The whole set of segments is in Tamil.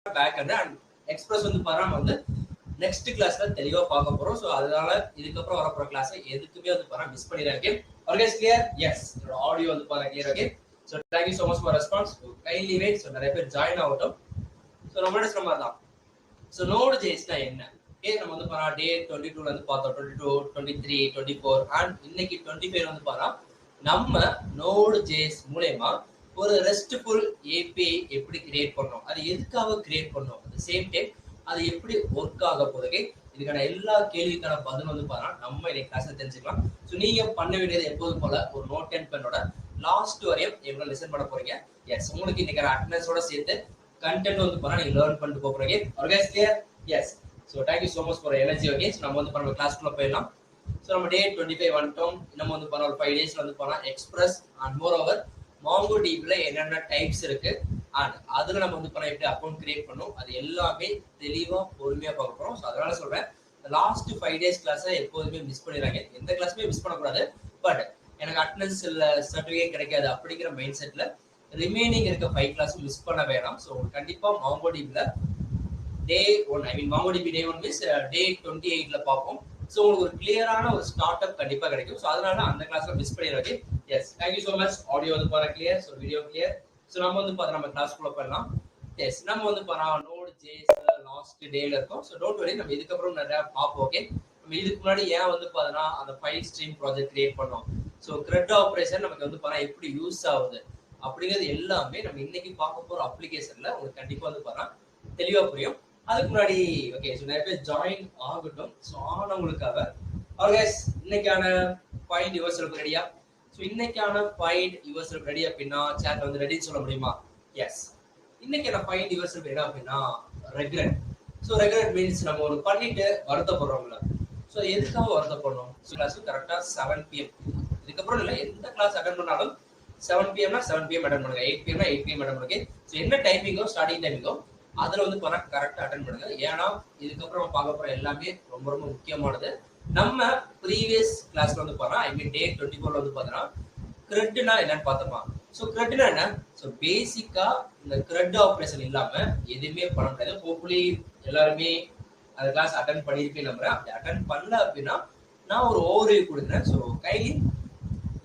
பேக் அண்ட் எக்ஸ்பிரஸ் வந்து பாருங்க வந்து நெக்ஸ்ட் கிளாஸ்ல தெளிவா பார்க்க போறோம். ஸோ அதனால இதுக்கப்புறம் வரப்போற கிளாஸ் எதுக்குமே வந்து பாருங்க மிஸ் பண்ணிடாதீங்க. Always clear? எஸ். என்னோட ஆடியோ வந்து பாருங்க clear. Okay. So thank you so much for response. Kindly wait. So நிறைய பேர் ஜாயின் ஆகட்டும். ஸோ நம்மளோட சொன்ன மாதிரி தான். ஸோ நோடு ஜேஸ்னா என்ன? நம்ம வந்து பாரா டே 22ல இருந்து பார்த்தோம். 22, 23, 24 அண்ட் இன்னைக்கு 25 வந்து பாரா நம்ம நோடு ஜேஸ் மூலமா ஒரு ரெஸ்ட்ஃபுல் ஏபிஐ எப்படி கிரியேட் பண்ணோம், அது எதுக்காக கிரியேட் பண்ணோம், அட் சேம் டைம் அது எப்படி ஒர்க் ஆக போகுது, இதுக்கான எல்லா கேள்விக்கான பதில் வந்து பாத்தா நம்ம இன்னைக்கு கிளாஸ்ல தெரிஞ்சுக்கலாம். ஸோ நீங்க பண்ண வேண்டியது எப்போதும் போல ஒரு நோட் அண்ட் பென்னோட லாஸ்ட் வரையும் எவ்வளவு லிசன் பண்ண போறீங்க. எஸ், உங்களுக்கு இன்னைக்கு அட்டெண்டன்ஸோட சேர்த்து கண்டென்ட் வந்து பாத்தா நீங்க லேர்ன் பண்ணிட்டு போறீங்க. Always clear? Yes. So thank you so much for energy. Okay. So நம்ம வந்து பண்ண கிளாஸ்க்குள்ள போயிடலாம். ஸோ நம்ம டே 25 வந்துட்டோம். நம்ம வந்து பண்ண ஒரு 5 டேஸ்ல வந்து பண்ணலாம் எக்ஸ்பிரஸ் அண்ட் மோர் ஓவர் MongoDBல என்னென்ன டைப்ஸ் இருக்கு அண்ட் அதுல நம்ம வந்து பண்ண எப்படி அக்கௌண்ட் கிரியேட் பண்ணும், அது எல்லாமே தெளிவா பொறுமையா பார்க்க போறோம். ஸோ அதனால சொல்றேன், லாஸ்ட் 5 டேஸ் கிளாஸை எப்போதுமே மிஸ் பண்ணிடுறாங்க. எந்த கிளாஸுமே மிஸ் பண்ணக்கூடாது. பட் எனக்கு அட்டெண்டன்ஸ் இல்லை, சர்டிஃபிகேட் கிடைக்காது அப்படிங்கிற மைண்ட் செட்ல ரிமைனிங் இருக்க 5 கிளாஸும் மிஸ் பண்ண வேணாம். ஸோ கண்டிப்பா MongoDBல டே 1, ஐ மீன் MongoDB டே 1 மீன்ஸ் டே 28ல பார்ப்போம். ஸோ உங்களுக்கு ஒரு கிளியரான ஒரு ஸ்டார்ட் அப் கண்டிப்பா கிடைக்கும். ஸோ அதனால அந்த கிளாஸ்ல மிஸ் பண்ணிடுறாங்க. Yes, thank you so much. Audio வந்து பாருங்க clear. So video clear. So நம்ம வந்து பார்த்தா நம்ம கிளாஸ்க்குள்ள போயிடலாம். எஸ், நம்ம வந்து பார்த்தா நோட் ஜேஸ் லாஸ்ட் டேல இருக்கும். ஸோ டோன்ட் வரி, நம்ம இதுக்கப்புறம் நிறைய பார்ப்போம். ஓகே. நம்ம இதுக்கு முன்னாடி ஏன் வந்து பார்த்தோன்னா அந்த ஃபைல் ஸ்ட்ரீம் ப்ராஜெக்ட் கிரியேட் பண்ணோம், ஸோ கிரெட் ஆப்ரேஷன் நமக்கு வந்து பார்த்தா எப்படி யூஸ் ஆகுது அப்படிங்கிறது எல்லாமே நம்ம இன்னைக்கு பார்க்க போற அப்ளிகேஷன்ல உங்களுக்கு கண்டிப்பா வந்து பார்த்தா தெளிவா புரியும். அதுக்கு முன்னாடி ஓகே, ஸோ நிறைய பேர் ஜாயின் ஆகட்டும். ஸோ ஆனவங்களுக்காக ஆல்வேஸ் இன்னைக்கான ஃபைண்ட் யுவர் செல்ஃப் ரெடியா? ஸோ இன்னைக்கான ஃபைண்ட் யுவர் செல்ஃப் ரெடி அப்படின்னா சேட்ல வந்து ரெடின்னு சொல்ல முடியுமா? எஸ். இன்னைக்கான ஃபைண்ட் யுவர் செல்ஃப் என்ன அப்படின்னா ரெக்ரெட். ஸோ ரெக்ரெட் மீன்ஸ் நம்ம ஒரு பண்ணிட்டு வருத்தப்படுறோம்ல. ஸோ எதுக்காக வருத்தப்படணும்? ஸோ கிளாஸ் கரெக்டாக 7 PM. இதுக்கப்புறம் இல்லை, எந்த கிளாஸ் அட்டன் பண்ணாலும் 7 PM 7 PM அட்டன் பண்ணுங்க, 8 PM 8 PM அட்டன் பண்ணுங்க. ஸோ என்ன டைமிங்கோ ஸ்டார்டிங் டைமிங்கோ அதுல வந்து பண்ண கரெக்டா அட்டன் பண்ணுங்க. ஏன்னா இதுக்கப்புறம் பார்க்க போற எல்லாமே ரொம்ப ரொம்ப முக்கியமானது. நம்ம ப்ரீவியஸ் கிளாஸ்ல வந்து பார்த்தா ஐ மீன் டே 24ல வந்து பார்த்தோம்னா கிரெட்னா என்னன்னு பார்த்தோமா. ஸோ கிரெட்னா என்ன? ஸோ பேசிக்கா இந்த கிரெட் ஆப்ரேஷன் இல்லாம எதுவுமே பண்ண முடியாது. ஹோப்ஃபுல்லி எல்லாருமே அந்த கிளாஸ் அட்டன் பண்ணியிருப்பேன் நம்புறேன். அப்படி அட்டன் பண்ணல அப்படின்னா நான் ஒரு ஓவர்வியூ கொடுக்குறேன். ஸோ கைலி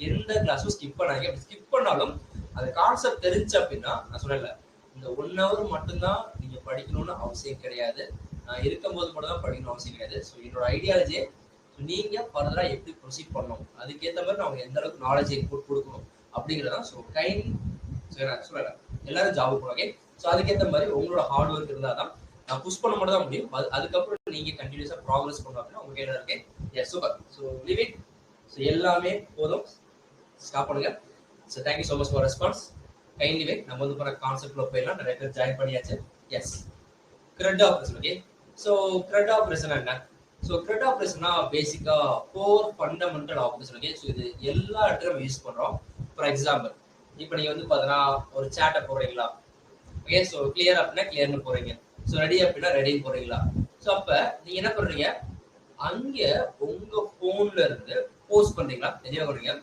எந்த கிளாஸும் ஸ்கிப் பண்ணாங்க. அப்படி ஸ்கிப் பண்ணாலும் அந்த கான்செப்ட் தெரிஞ்சு அப்படின்னா நான் சொல்லல, இந்த 1 hour மட்டும்தான் நீங்க படிக்கணும்னு அவசியம் கிடையாது. நான் இருக்கும்போது மட்டும் தான் படிக்கணும் அவசியம் கிடையாது. ஸோ என்னோட ஐடியாலஜியே நீங்க ஃபர்தரா எப்படி ப்ரொசீட் பண்ணணும், அதுக்கேற்ற மாதிரி நான் எந்த அளவுக்கு நாலேஜ் இன்புட் கொடுக்கணும் அப்படிங்கிறதான். ஸோ கைண்ட் நான் சொல்லல, எல்லாரும் ஜாப் போவாங்க. ஸோ அதுக்கேற்ற மாதிரி உங்களோட ஹார்ட் ஒர்க் இருந்தால் தான் நான் புஷ் பண்ண மட்டும் தான் முடியும். அதுக்கப்புறம் நீங்க கண்டினியூஸா ப்ராக்ரஸ் பண்ணணும் அப்படின்னா உங்க கையில இருக்கேன். Yes, super. So leave it. So எல்லாமே போதும், ஸ்டாப் பண்ணுங்க. So thank you so much for response. Kindly வே நம்ம வந்து போற கான்செப்ட்ல போயிடலாம். நிறைய பேர் ஜாயின் பண்ணியாச்சு. Yes, CRUD operation. Okay. So CRUD operation என்ன? ஸோ கிரெட் ஆப்ரேஷன்னா பேசிக்கா 4 ஃபண்டமெண்டல் ஆப்ரேஷன். ஓகே. ஸோ இது எல்லா இடத்துலையும் யூஸ் பண்றோம். ஃபார் எக்ஸாம்பிள், இப்போ நீங்க வந்து பார்த்தீங்கன்னா ஒரு சேட்டை போடுறீங்களா? ஓகே. ஸோ கிளியர் அப்படின்னா கிளியர்னு போறீங்க. ஸோ ரெடி அப்படின்னா ரெடின்னு போறீங்களா? ஸோ அப்ப நீங்க என்ன பண்றீங்க, அங்க உங்க போன்ல இருந்து போஸ்ட் பண்றீங்களா? தெளிவா பண்ணுங்க.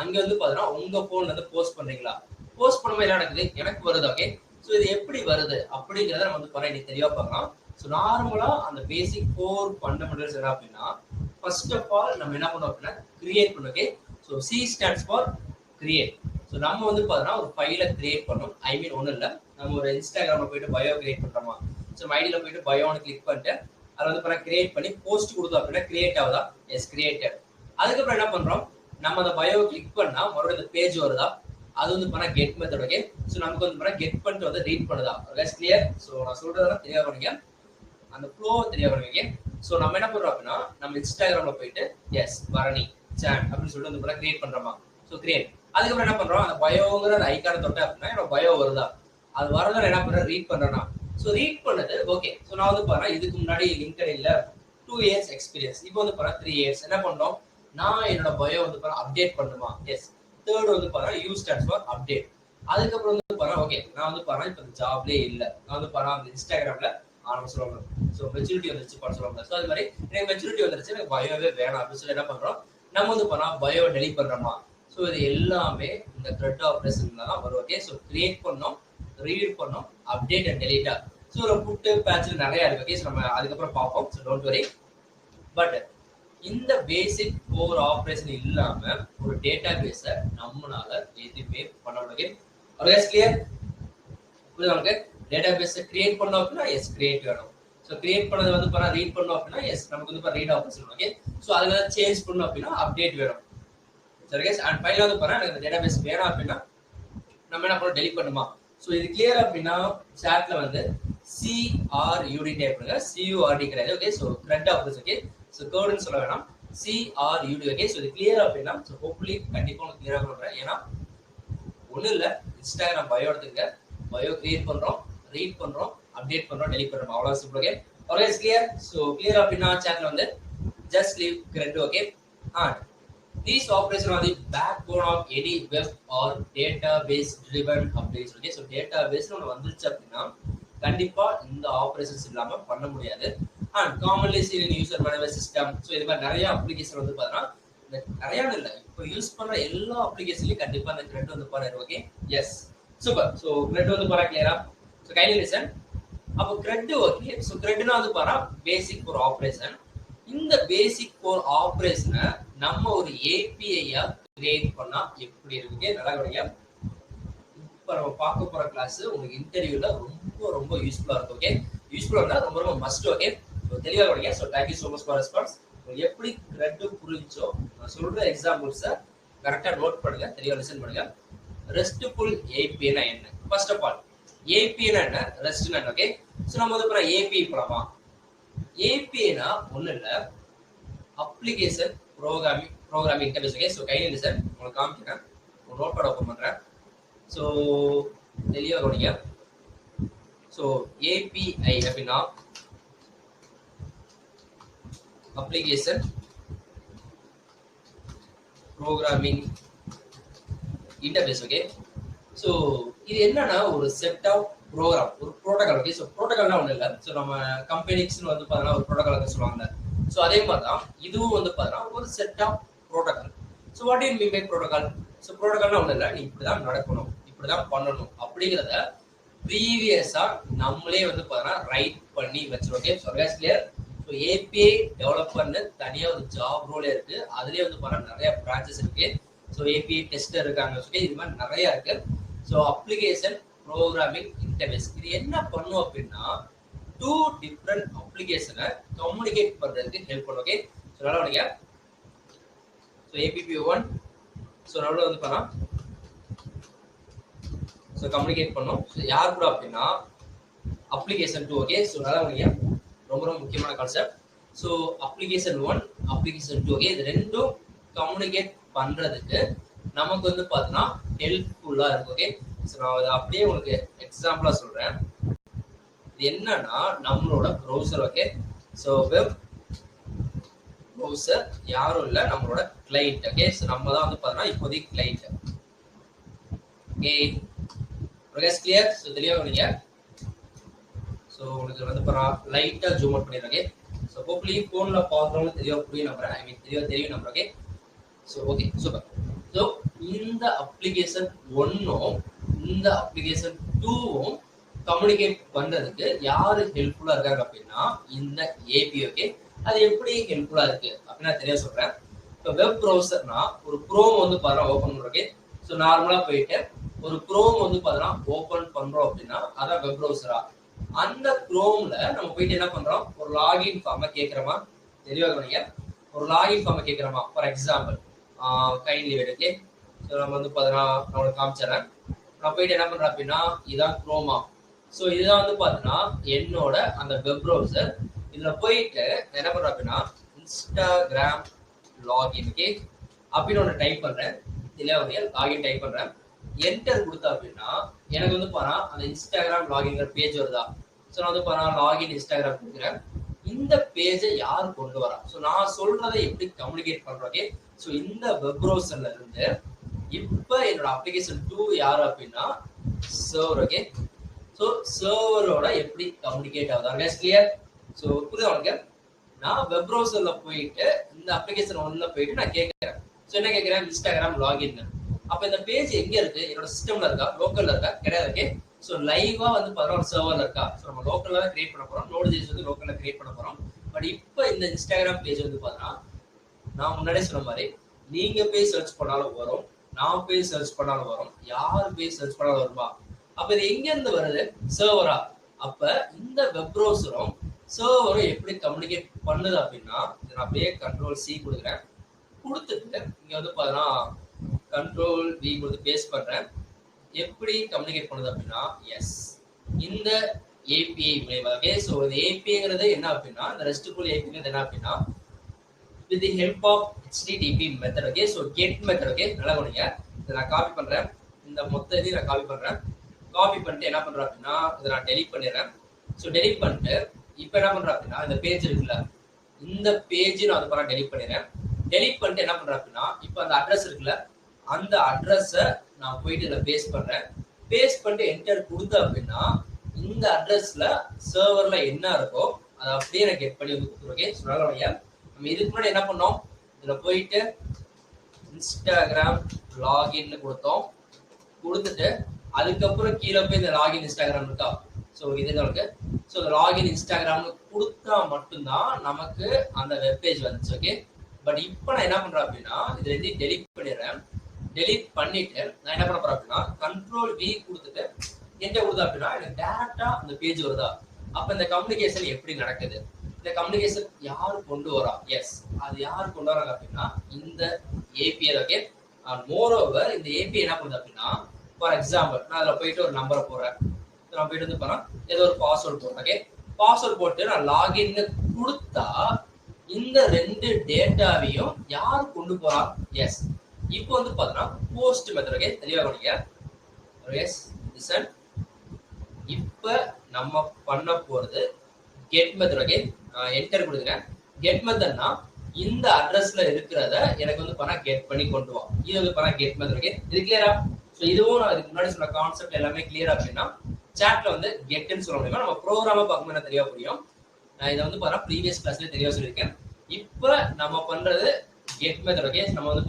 அங்க வந்து பாத்தீங்கன்னா உங்க போன்ல இருந்து போஸ்ட் பண்றீங்களா? போஸ்ட் பண்ணும்போது என்ன நடக்குது, எனக்கு வருது. ஓகே. ஸோ இது எப்படி வருது அப்படிங்கிறத நம்ம வந்து பண்ண தெளிவா பார்க்கலாம். ஸோ நார்மலா அந்த பேசிக் 4 ஃபண்டமெண்டல்ஸ் என்ன அப்படின்னா, ஃபர்ஸ்ட் ஆஃப் ஆல் நம்ம என்ன பண்ணோம் அப்படின்னா கிரியேட் பண்ணோம். Okay. So C stands for create. So நம்ம வந்து பார்த்தோன்னா ஒரு ஃபைலை கிரியேட் பண்ணோம். ஐ மீன் ஒன்றும் இல்லை, நம்ம ஒரு இன்ஸ்டாகிராம்ல போயிட்டு பயோ கிரியேட் பண்றோமா? ஸோ நம்ம ஐடியில போயிட்டு பயோன்னு கிளிக் பண்ணிட்டு அதை வந்து பண்ண கிரியேட் பண்ணி போஸ்ட் கொடுத்தோம் அப்படின்னா கிரியேட் ஆகுதா? Yes, created. அதுக்கப்புறம் என்ன பண்றோம், நம்ம அந்த பயோ கிளிக் பண்ணா மறுபடியும் இந்த பேஜ் வருதா? அது வந்து பண்ணா கெட் மெத்தட். ஓகே. ஸோ நமக்கு வந்து பண்ணா கெட் பண்ணிட்டு வந்து ரீட் பண்ணுதா? Case clear? ஸோ நான் சொல்றதெல்லாம் தெளிவா பண்ணுங்க, அந்த ஃப்ளோ தெளிவா பண்ணுவீங்க. ஸோ நம்ம என்ன பண்றோம் அப்படின்னா நம்ம இன்ஸ்டாகிராம்ல போயிட்டு எஸ் பரணி சாட் அப்படின்னு சொல்லிட்டு வந்து பண்ணா கிரியேட் பண்றோமா? So create. அதுக்கப்புறம் என்ன பண்றோம், அந்த பயோங்கிற ஐக்கான தொட்ட அப்படின்னா என்னோட பயோ வருதா? அது வரதான் என்ன பண்றேன், ரீட் பண்றேன்னா. ஸோ ரீட் பண்ணது ஓகே. ஸோ நான் வந்து பாருங்க இதுக்கு முன்னாடி லிங்க்டின்ல 2 years எக்ஸ்பீரியன்ஸ், இப்போ வந்து பாருங்க 3 years. என்ன பண்றோம், நான் என்னோட பயோ வந்து பாருங்க அப்டேட் பண்ணுமா? எஸ். தேர்ட் வந்து பாருங்க யூ ஸ்டாண்ட்ஸ் ஃபார் அப்டேட். அதுக்கப்புறம் வந்து பாருங்க ஓகே, நான் வந்து பாருங்க இப்போ ஜாப்லேயே இல்லை, நான் வந்து பாருங்க அந்த இன்ஸ்டாகிராம்ல ஆரம்ப சொல்லுவாங்க. ஸோ மெச்சூரிட்டி வந்துருச்சு பண்ண சொல்லுவாங்க. ஸோ அது மாதிரி எனக்கு மெச்சூரிட்டி வந்துருச்சு, எனக்கு பயோவே வேணாம் அப்படின்னு சொல்லி என்ன பண்றோம், நம்ம வந்து பாருங்க பயோ டெலிட் பண்றோமா? ஸோ இது எல்லாமே இந்த கிரெட் ஆப்ரேஷன்ல தான் வரும். ஓகே. ஸோ கிரியேட் பண்ணோம், ரீட் பண்ணோம், அப்டேட் அண்ட் டெலிட்டா ஸோ புட்டு பேட்ச் நிறைய இருக்கு. ஓகே, ஸோ நம்ம அதுக்கப்புறம் பார்ப்போம். So don't worry. பட் இந்த பேசிக் கோர் ஆப்ரேஷன் இல்லாம ஒரு டேட்டா பேஸை நம்மளால எதுவுமே பண்ண முடியாது. கிளியர்? புரியுது நமக்கு? டேட்டா பேஸை கிரியேட் பண்ணோம் அப்படின்னா எஸ் கிரியேட் வேணும். ஸோ கிரியேட் பண்ணது வந்து பார்த்தா ரீட் பண்ணோம் அப்படின்னா எஸ் நமக்கு வந்து ரீட் ஆப்ரேஷன். ஓகே, ஸோ அதுல சேஞ்ச் பண்ணோம் அப்படின்னா அப்டேட் வேணும். சரி கேஸ், அண்ட் ஃபைனல் வந்து பார்த்தா எனக்கு இந்த டேட்டா பேஸ் வேணும் அப்படின்னா நம்ம என்ன பண்ணணும், டெலிட் பண்ணுமா? ஸோ இது கிளியர் அப்படின்னா சாட்ல வந்து CRUD டைப் பண்ணுங்க. CURD கிடையாது. Okay, so CRUD operation. Okay, so கோடுன்னு சொல்ல வேணாம், CRUD. ஓகே, ஸோ இது கிளியர் அப்படின்னா ஸோ ஹோப்ஃபுல்லி கண்டிப்பாக உங்களுக்கு கிளியராக பண்ணுறேன். ஏன்னா ஒன்றும் இல்லை, இன்ஸ்டாகிராம் பயோ எடுத்துங்க, பயோ கிரியேட் பண்ணுறோம், ரீட் பண்ணுறோம், அப்டேட் பண்ணுறோம், டெலிட் பண்ணுறோம், அவ்வளோ simple. Okay, always clear. So clear அப்படின்னா சாட்ல வந்து just leave CRUD. Okay, these operations are the backbone of any web or database driven application. Okay, so database ல வந்துருச்சு அப்படின்னா கண்டிப்பா இந்த ஆபரேஷன்ஸ் இல்லாம பண்ண முடியாது. And commonly seen in user management system. So இது மாதிரி நிறைய அப்ளிகேஷன் வந்து பார்த்தீங்கன்னா நிறைய இல்லை, இப்போ யூஸ் பண்ற எல்லா அப்ளிகேஷன்லயும் கண்டிப்பா அந்த கிரெட் வந்து பாரு. Okay, yes, super. So CRUD வந்து பாரு கிளியரா? So kindly listen. அப்போ கிரெட் ஓகே, ஸோ கிரெட்னா வந்து பாரு பேசிக் ஒரு ஆப்ரேஷன். இந்த பேசிக் கோர் ஆப்ரேஷனை நம்ம ஒரு ஏபிஐயா கிரியேட் பண்ணா எப்படி இருக்கு? நல்லா கவனிங்க. இப்போ நம்ம பார்க்க போற கிளாஸ் உங்களுக்கு இன்டர்வியூல ரொம்ப ரொம்ப யூஸ்ஃபுல்லா இருக்கும். ஓகே, யூஸ்ஃபுல்லா இருந்தா ரொம்ப ரொம்ப மஸ்ட். ஓகே, ஸோ தெளிவாக கவனிங்க. So thank you so much for response. எப்படி கிரெட் புரிஞ்சோ நான் சொல்ற எக்ஸாம்பிள்ஸை கரெக்டா நோட் பண்ணுங்க, தெளிவா லிசன் பண்ணுங்க. ரெஸ்ட்ஃபுல் ஏபிஐனா என்ன? ஃபர்ஸ்ட் ஆஃப் ஆல் ஏபிஐனா என்ன, ரெஸ்ட்னா என்ன? ஓகே, ஸோ நம்ம வந்து ஏபிஐ போலாமா? ஏபிஐனா ஒன்றும் இல்லை, application programming interface. Okay, so கையில் லிசன், உங்களுக்கு காமிக்கிறேன், ஒரு நோட் பேட் ஓப்பன் பண்ணுறேன். ஸோ தெளிவாக கவனிங்க. ஸோ ஏபிஐ அப்படின்னா application programming interface. Okay, so இது என்னன்னா ஒரு செட் ஆஃப் ப்ரோக்ராம், ஒரு ப்ரோட்டோகால். ஓகே, ஸோ ப்ரோட்டோகால்னா ஒன்றும் இல்லை, ஸோ நம்ம கம்பெனிஸ்ன்னு வந்து பார்த்தீங்கன்னா ஒரு ப்ரோட்டோகால் சொல்லுவாங்க. ஸோ அதே மாதிரி தான் இதுவும் வந்து பார்த்தீங்கன்னா ஒரு set of protocol. So what you mean by protocol? So ப்ரோட்டோகால்னா ஒன்றும் இல்லை, நீ இப்படிதான் நடக்கணும், இப்படிதான் பண்ணணும் அப்படிங்கிறத ப்ரீவியஸா நம்மளே வந்து பார்த்தீங்கன்னா ரைட் பண்ணி வச்சிருக்கோம். Okay, so clear. So API டெவலப்பர்னு தனியாக ஒரு ஜாப் ரோலே இருக்கு, அதுலேயே வந்து பார்த்தீங்கன்னா நிறைய பிரான்ச்சஸ் இருக்கு. ஸோ ஏபிஐ டெஸ்டர் இருக்காங்க, இது மாதிரி நிறைய இருக்கு. ஸோ அப்ளிகேஷன் ப்ரோக்ராமிங் இன்டர்ஃபேஸ் இது என்ன பண்ணும் அப்படின்னா டூ டிஃப்ரெண்ட் அப்ளிகேஷனை கம்யூனிகேட் பண்றதுக்கு ஹெல்ப் பண்ணும். ஓகே, ஸோ நல்லா நீங்க ஸோ APP1 ஸோ நல்லா வந்து பண்ணா ஸோ கம்யூனிகேட் பண்ணும். ஸோ யார் கூட அப்படின்னா அப்ளிகேஷன் 2. ஓகே, ஸோ நல்லா நீங்க ரொம்ப ரொம்ப முக்கியமான concept. So application 1 application 2. Okay, இது ரெண்டும் கம்யூனிகேட் பண்றதுக்கு நமக்கு வந்து பார்த்தீங்கன்னா ஹெல்ப்ஃபுல்லா இருக்கும். ஓகே, ஸோ நான் அதை அப்படியே உங்களுக்கு எக்ஸாம்பிளா சொல்றேன். இது என்னன்னா நம்மளோட browser. Okay, so web browser யாரும் இல்லை, நம்மளோட கிளைண்ட். ஓகே, ஸோ நம்ம தான் வந்து பார்த்தீங்கன்னா இப்போதைக்கு கிளைண்ட். Okay, clear. ஸோ தெளிவாக நீங்க ஸோ உங்களுக்கு வந்து லைட்டாக ஜூம் அவுட் பண்ணிடுறேன். ஸோ ஹோப்ஃபுல்லி ஃபோனில் பார்க்குறவங்க தெளிவாக புரிய நம்புறேன், ஐ மீன் தெளிவாக தெரியும் நம்புறேன். Okay, so okay super. So இந்த அப்ளிகேஷன் 1ம் இந்த அப்ளிகேஷன் 2ம் கம்யூனிகேட் பண்றதுக்கு யாரு ஹெல்ப்ஃபுல்லா இருக்காங்க அப்படின்னா இந்த ஏபி. ஓகே, அது எப்படி ஹெல்ப்ஃபுல்லா இருக்கு அப்படின்னா தெரிய சொல்றேன். இப்போ வெப் ப்ரௌசர்னா ஒரு குரோம் வந்து பாருங்க ஓப்பன் பண்றோம். ஓகே, ஸோ நார்மலா போயிட்டு ஒரு குரோம் வந்து பாத்தீங்கன்னா ஓப்பன் பண்றோம் அப்படின்னா அதான் வெப் ப்ரௌசரா. அந்த குரோம்ல நம்ம போயிட்டு என்ன பண்றோம், ஒரு லாகின் ஃபார்மை கேட்கிறோமா, தெளிவாக கவனிங்க. ஒரு லாகின் ஃபார்மை கேட்கிறோமா, for example kindly wait. Okay, so நம்ம வந்து பாத்தீங்கன்னா நான் உங்களுக்கு காமிச்சிடறேன். நான் போயிட்டு என்ன பண்றேன் அப்படின்னா இதான் குரோமா. ஸோ இதுதான் வந்து பாத்தீங்கன்னா என்னோட அந்த வெப் ப்ரௌசர். இதுல போயிட்டு என்ன பண்றேன் அப்படின்னா இன்ஸ்டாகிராம் லாகின். ஓகே, அப்படின்னு ஒன்று டைப் பண்றேன், தெளிவாக லாகின் டைப் பண்றேன். என்டர் கொடுத்தா அப்படின்னா எனக்கு வந்து பாரு அந்த இன்ஸ்டாகிராம் லாகின் பேஜ் வருதா. ஸோ நான் வந்து பாரு லாகின் இன்ஸ்டாகிராம் கொடுக்குறேன். இந்த பேஜை யார் கொண்டு வரா, ஸோ நான் சொல்றதை எப்படி கம்யூனிகேட் பண்றோம். ஸோ இந்த வெப் ப்ரௌசர்ல இருந்து இப்ப என்னோட அப்ளிகேஷன் 2 யாரு அப்படின்னா சர்வர். ஓகே, ஸோ சர்வரோட எப்படி கம்யூனிகேட் ஆகுது கிளியர். ஸோ புரியுதா உனக்கு? நான் வெப் ப்ரௌசர்ல போயிட்டு இந்த அப்ளிகேஷன் 1ல போயிட்டு நான் கேட்கிறேன். ஸோ என்ன கேட்கிறேன், இன்ஸ்டாகிராம் லாகின். அப்ப இந்த பேஜ் எங்க இருக்கு, என்னோட சிஸ்டம்ல இருக்கா, லோக்கல்ல இருக்கா, கிடையாது. ஓகே, ஸோ லைவா வந்து பார்த்தோம்னா ஒரு சர்வர்ல இருக்கா. ஸோ நம்ம லோக்கல்ல கிரியேட் பண்ண போறோம். நோட்.js வந்து லோக்கல்ல கிரியேட் பண்ண போறோம். பட் இப்போ இந்த இன்ஸ்டாகிராம் பேஜ் வந்து பார்த்தோம்னா நான் முன்னாடியே சொன்ன மாதிரி நீங்க போய் சர்ச் பண்ணாலும் வரும், நான் போய் சர்ச் பண்ணாலும் வரும், யார் போய் சர்ச் பண்ணாலும் வருமா. அப்ப இது எங்க இருந்து வருது? சர்வரா. அப்ப இந்த வெப் ப்ரௌசரும் சர்வரும் எப்படி கம்யூனிகேட் பண்ணுது அப்படின்னா, இதை நான் அப்படியே கண்ட்ரோல் சி கொடுக்குறேன். கொடுத்துட்டு இங்க வந்து பார்த்தீங்கன்னா கண்ட்ரோல் வி கொடுத்து பேஸ்ட் பண்றேன். எப்படி கம்யூனிகேட் பண்ணுது அப்படின்னா, எஸ் இந்த ஏபிஐ மூலமா. ஓகே, ஸோ இந்த ஏபிஐங்கிறது என்ன அப்படின்னா, இந்த ரெஸ்ட்ஃபுல் ஏபிஐங்கிறது என்ன அப்படின்னா, with the help of HTTP method. Okay, so get method. Okay, நல்லா கவனிங்க. இதை நான் காப்பி பண்றேன். இந்த மொத்த இதையும் நான் காப்பி பண்றேன். காப்பி பண்ணிட்டு என்ன பண்றேன் அப்படின்னா, இதை நான் டெலிட் பண்ணிடுறேன். ஸோ டெலிட் பண்ணிட்டு இப்போ என்ன பண்றேன் அப்படின்னா, இந்த பேஜ் இருக்குல்ல, இந்த பேஜ் நான் வந்து பண்ண டெலிட் பண்ணிடுறேன். டெலிட் பண்ணிட்டு என்ன பண்றேன் அப்படின்னா, இப்போ அந்த அட்ரஸ் இருக்குல்ல, அந்த அட்ரஸை நான் போயிட்டு இதில் பேஸ்ட் பண்றேன். பேஸ்ட் பண்ணிட்டு என்டர் கொடுத்தேன் அப்படின்னா, இந்த அட்ரஸ்ல சர்வர்ல என்ன இருக்கோ அதை அப்படியே நான் கெட் பண்ணி வந்து கொடுத்துருக்கேன். ஸோ நல்லா கவனிங்க. இதுக்கு முன்னாடி என்ன பண்ணோம், இதுல போயிட்டு இன்ஸ்டாகிராம் லாகின் கொடுத்தோம். கொடுத்துட்டு அதுக்கப்புறம் கீழே போய் இந்த லாகின் இன்ஸ்டாகிராம் இருக்கா, ஸோ இதுதான் இருக்கு. ஸோ இந்த லாகின் இன்ஸ்டாகிராம்னு கொடுத்தா மட்டும்தான் நமக்கு அந்த வெப்பேஜ் வந்துச்சு. ஓகே, பட் இப்போ நான் என்ன பண்றேன் அப்படின்னா, இதுல இருந்து டெலிட் பண்ணிடுறேன். டெலிட் பண்ணிட்டு நான் என்ன பண்ண போறேன் அப்படின்னா, கண்ட்ரோல் வி கொடுத்துட்டு என்ன கொடுத்தா அப்படின்னா, எனக்கு டேரக்டா அந்த பேஜ் வருதா. அப்ப இந்த கம்யூனிகேஷன் எப்படி நடக்குது, இந்த கம்யூனிகேஷன் யார் கொண்டு வரா? எஸ், அது யார் கொண்டு வராங்க அப்படின்னா இந்த ஏபிஐ. ஓகே, மோர் ஓவர் இந்த ஏபிஐ என்ன பண்ணுது அப்படின்னா, ஃபார் எக்ஸாம்பிள் நான் அதில் போயிட்டு ஒரு நம்பரை போடுறேன். நான் போயிட்டு வந்து போனா ஏதோ ஒரு பாஸ்வேர்டு போடுறேன். ஓகே, பாஸ்வேர்டு போட்டு நான் லாகின்னு கொடுத்தா இந்த ரெண்டு டேட்டாவையும் யார் கொண்டு போறா? எஸ், இப்போ வந்து பார்த்தோன்னா போஸ்ட் மெத்தட். ஓகே, தெளிவாக கவனிங்க. Yes, listen. இப்போ நம்ம பண்ண போறது கெட் மெத்தட். ஓகே, என்டர் கொடுக்குறேன். கெட் மெத்தட்னா இந்த அட்ரஸ்ல இருக்கிறத எனக்கு வந்து பண்ணா கெட் பண்ணி கொண்டு வா. இது வந்து பண்ணா கெட் மெத்தட். ஓகே, இது கிளியரா? ஸோ இதுவும் நான் இதுக்கு முன்னாடி சொன்ன கான்செப்ட் எல்லாமே கிளியரா அப்படின்னா சாட்ல வந்து கெட்னு சொல்ல முடியுமா, நம்ம ப்ரோக்ராமா பார்க்கும்போது என்ன தெரிய புரியும். நான் இதை வந்து பார்த்தா ப்ரீவியஸ் கிளாஸ்ல தெளிவாக சொல்லியிருக்கேன். இப்போ நம்ம பண்றது கெட் மெத்தட். ஓகே, நம்ம வந்து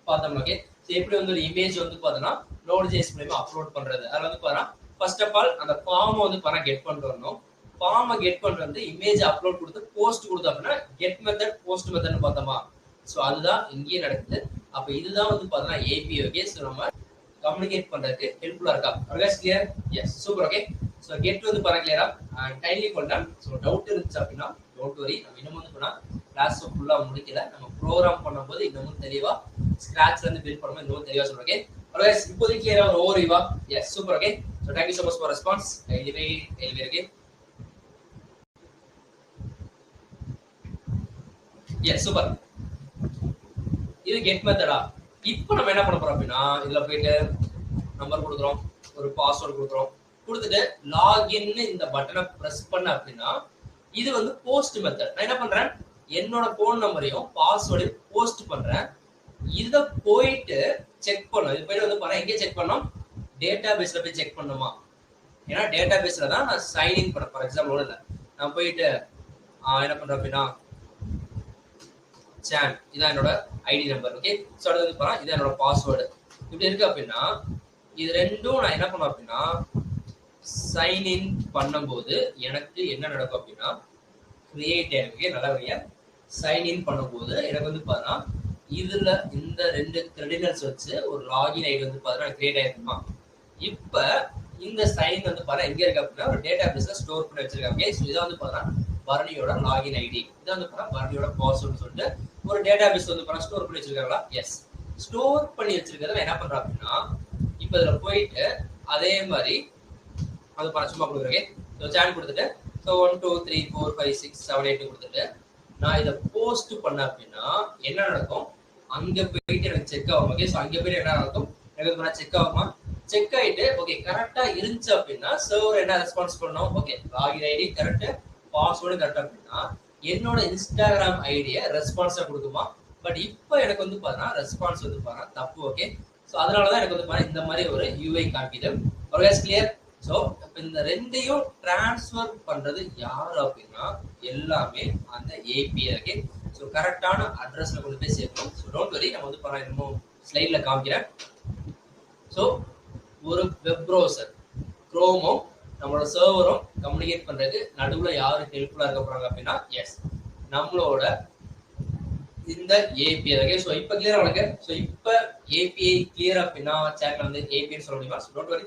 பார்த்தோம். ஓகே, ஸோ எப்படி வந்து ஒரு இமேஜ் வந்து பார்த்தோம்னா நோட்.js மூலமா அப்லோட் பண்றது. அதில் வந்து பார்த்தா ஃபர்ஸ்ட் ஆஃப் ஆல் அந்த ஃபார்மை வந்து பண்ணா கெட் பண்ணிட்டு வரணும். ஃபார்மை கெட் பண்ணிட்டு வந்து இமேஜ் அப்லோட் கொடுத்து போஸ்ட் கொடுத்தோம் அப்படின்னா கெட் மெத்தட் போஸ்ட் மெத்தட்னு பார்த்தோமா. ஸோ அதுதான் இங்கேயே நடக்குது. அப்போ இதுதான் வந்து பார்த்தோம்னா ஏபிஐ. ஓகே, ஸோ நம்ம கம்யூனிகேட் பண்றதுக்கு ஹெல்ப்ஃபுல்லா இருக்கா? Clear? Yes, super. Okay, so get வந்து பண்ண கிளியரா? கைண்ட்லி கொண்டான். ஸோ டவுட் இருந்துச்சு அப்படின்னா டோன்ட் வரி, நம்ம இன்னும் வந்து பண்ணா கிளாஸ் ஃபுல்லா முடிக்கல. நம்ம ப்ரோக்ராம் பண்ணும்போது இன்னமும் தெளிவா ஸ்கிராச்ல இருந்து பில்ட் பண்ணும்போது இன்னமும் தெளிவா சொல்றேன். ஓகே, இப்போதைக்கு கிளியரா ஒரு ஓவர்வியூவா? Yes, super. Okay, so thank you so much for response. Kindly okay, yes, super. இது கெட் மெத்தடா. இப்போ நம்ம என்ன பண்ண போறோம் அப்படின்னா, இதுல போயிட்டு நம்பர் கொடுக்குறோம், ஒரு பாஸ்வேர்டு கொடுக்குறோம். கொடுத்துட்டு லாகின் இந்த பட்டனை பிரஸ் பண்ண அப்படின்னா இது வந்து போஸ்ட் மெத்தட். நான் என்ன பண்றேன், என்னோட போன் நம்பரையும் பாஸ்வேர்டையும் போஸ்ட் பண்றேன். இதை போயிட்டு செக் பண்ணும். இது போயிட்டு வந்து பாருங்க, எங்கே செக் பண்ணோம், டேட்டா பேஸ்ல போய் செக் பண்ணுமா. ஏன்னா டேட்டா பேஸ்ல தான் நான் சைன்இன் பண்ண. ஃபார் எக்ஸாம்பிள் ஒன்றும் இல்லை, நான் போயிட்டு என்ன பண்றேன் அப்படின்னா சான், இதான் என்னோட ஐடி நம்பர். ஓகே, ஸோ அடுத்து வந்து பாருங்க, இதான் என்னோட பாஸ்வேர்டு. இப்படி இருக்கு அப்படின்னா இது ரெண்டும் நான் என்ன பண்ணுவேன் அப்படின்னா சைன்இன் பண்ணும்போது எனக்கு என்ன நடக்கும் அப்படின்னா கிரியேட் ஆயிருக்கு. நல்லா வரையா, சைன்இன் பண்ணும்போது எனக்கு வந்து பாத்தீங்கன்னா இதுல இந்த ரெண்டு கிரெடினல்ஸ் வச்சு ஒரு லாகின் ஐடி வந்து பாத்தீங்கன்னா கிரியேட் ஆயிருக்குமா. இப்ப இந்த சைன் வந்து பாத்தீங்கன்னா எங்க இருக்கு அப்படின்னா ஒரு டேட்டா பேஸ்ல ஸ்டோர் பண்ணி வச்சிருக்காங்க. ஸோ இதை வந்து பாத்தீங்கன்னா பரணியோட லாகின் ஐடி, இதை வந்து பாத்தீங்கன்னா பரணியோட பாஸ்வேர்டு சொல்லிட்டு ஒரு டேட்டா பேஸ் வந்து பாத்தீங்கன்னா ஸ்டோர் பண்ணி வச்சிருக்காங்களா. எஸ், ஸ்டோர் பண்ணி வச்சிருக்கிறத என்ன பண்றேன் அப்படின்னா இப்ப இதுல போயிட்டு அதே மாதிரி அது பண்ண சும்மா கொடுக்குறேன். ஸோ சேன் கொடுத்துட்டு ஸோ 1 2 3 4 5 6 7 8 கொடுத்துட்டு நான் இதை போஸ்ட் பண்ண அப்படின்னா என்ன நடக்கும், அங்க போயிட்டு எனக்கு செக் ஆகும். ஓகே, ஸோ அங்க போயிட்டு என்ன நடக்கும், எனக்கு செக் ஆகுமா. செக் ஆயிட்டு ஓகே கரெக்டா இருந்துச்சு அப்படின்னா சர்வர் என்ன ரெஸ்பான்ஸ் பண்ணோம், okay login ID correct, password correct அப்படின்னா என்னோட இன்ஸ்டாகிராம் ஐடியை ரெஸ்பான்ஸா கொடுக்குமா. பட் இப்போ எனக்கு வந்து பாத்தீங்கன்னா ரெஸ்பான்ஸ் வந்து பாத்தீங்கன்னா தப்பு. ஓகே, ஸோ அதனாலதான் எனக்கு வந்து பாத்தீங்கன்னா இந்த மாதிரி ஒரு யூஐ காமிக்குது. கிளியர்? ஸோ இப்போ இந்த ரெண்டையும் டிரான்ஸ்ஃபர் பண்றது யாரு அப்படின்னா எல்லாமே அந்த ஏபிஐ. ஓகே, ஸோ கரெக்டான அட்ரஸ்ல கொண்டு போய் சேர்க்கணும். ஸோ டோன்ட் வரி, நம்ம வந்து இன்னும் ஸ்லைட்ல காமிக்கிறேன். ஸோ ஒரு வெப் ப்ரௌசர் குரோமும் நம்மளோட சர்வரும் கம்யூனிகேட் பண்றதுக்கு நடுவுல யாரு ஹெல்ப்ஃபுல்லா இருக்க போறாங்க அப்படின்னா எஸ் நம்மளோட இந்த ஏபிஐ. ஓகே, ஸோ இப்போ கிளியரா உங்களுக்கு. ஸோ இப்போ ஏபிஐ கிளியர் அப்படின்னா சேட்ல வந்து ஏபிஐன்னு சொல்ல முடியுமா? ஸோ டோன்ட் வரி,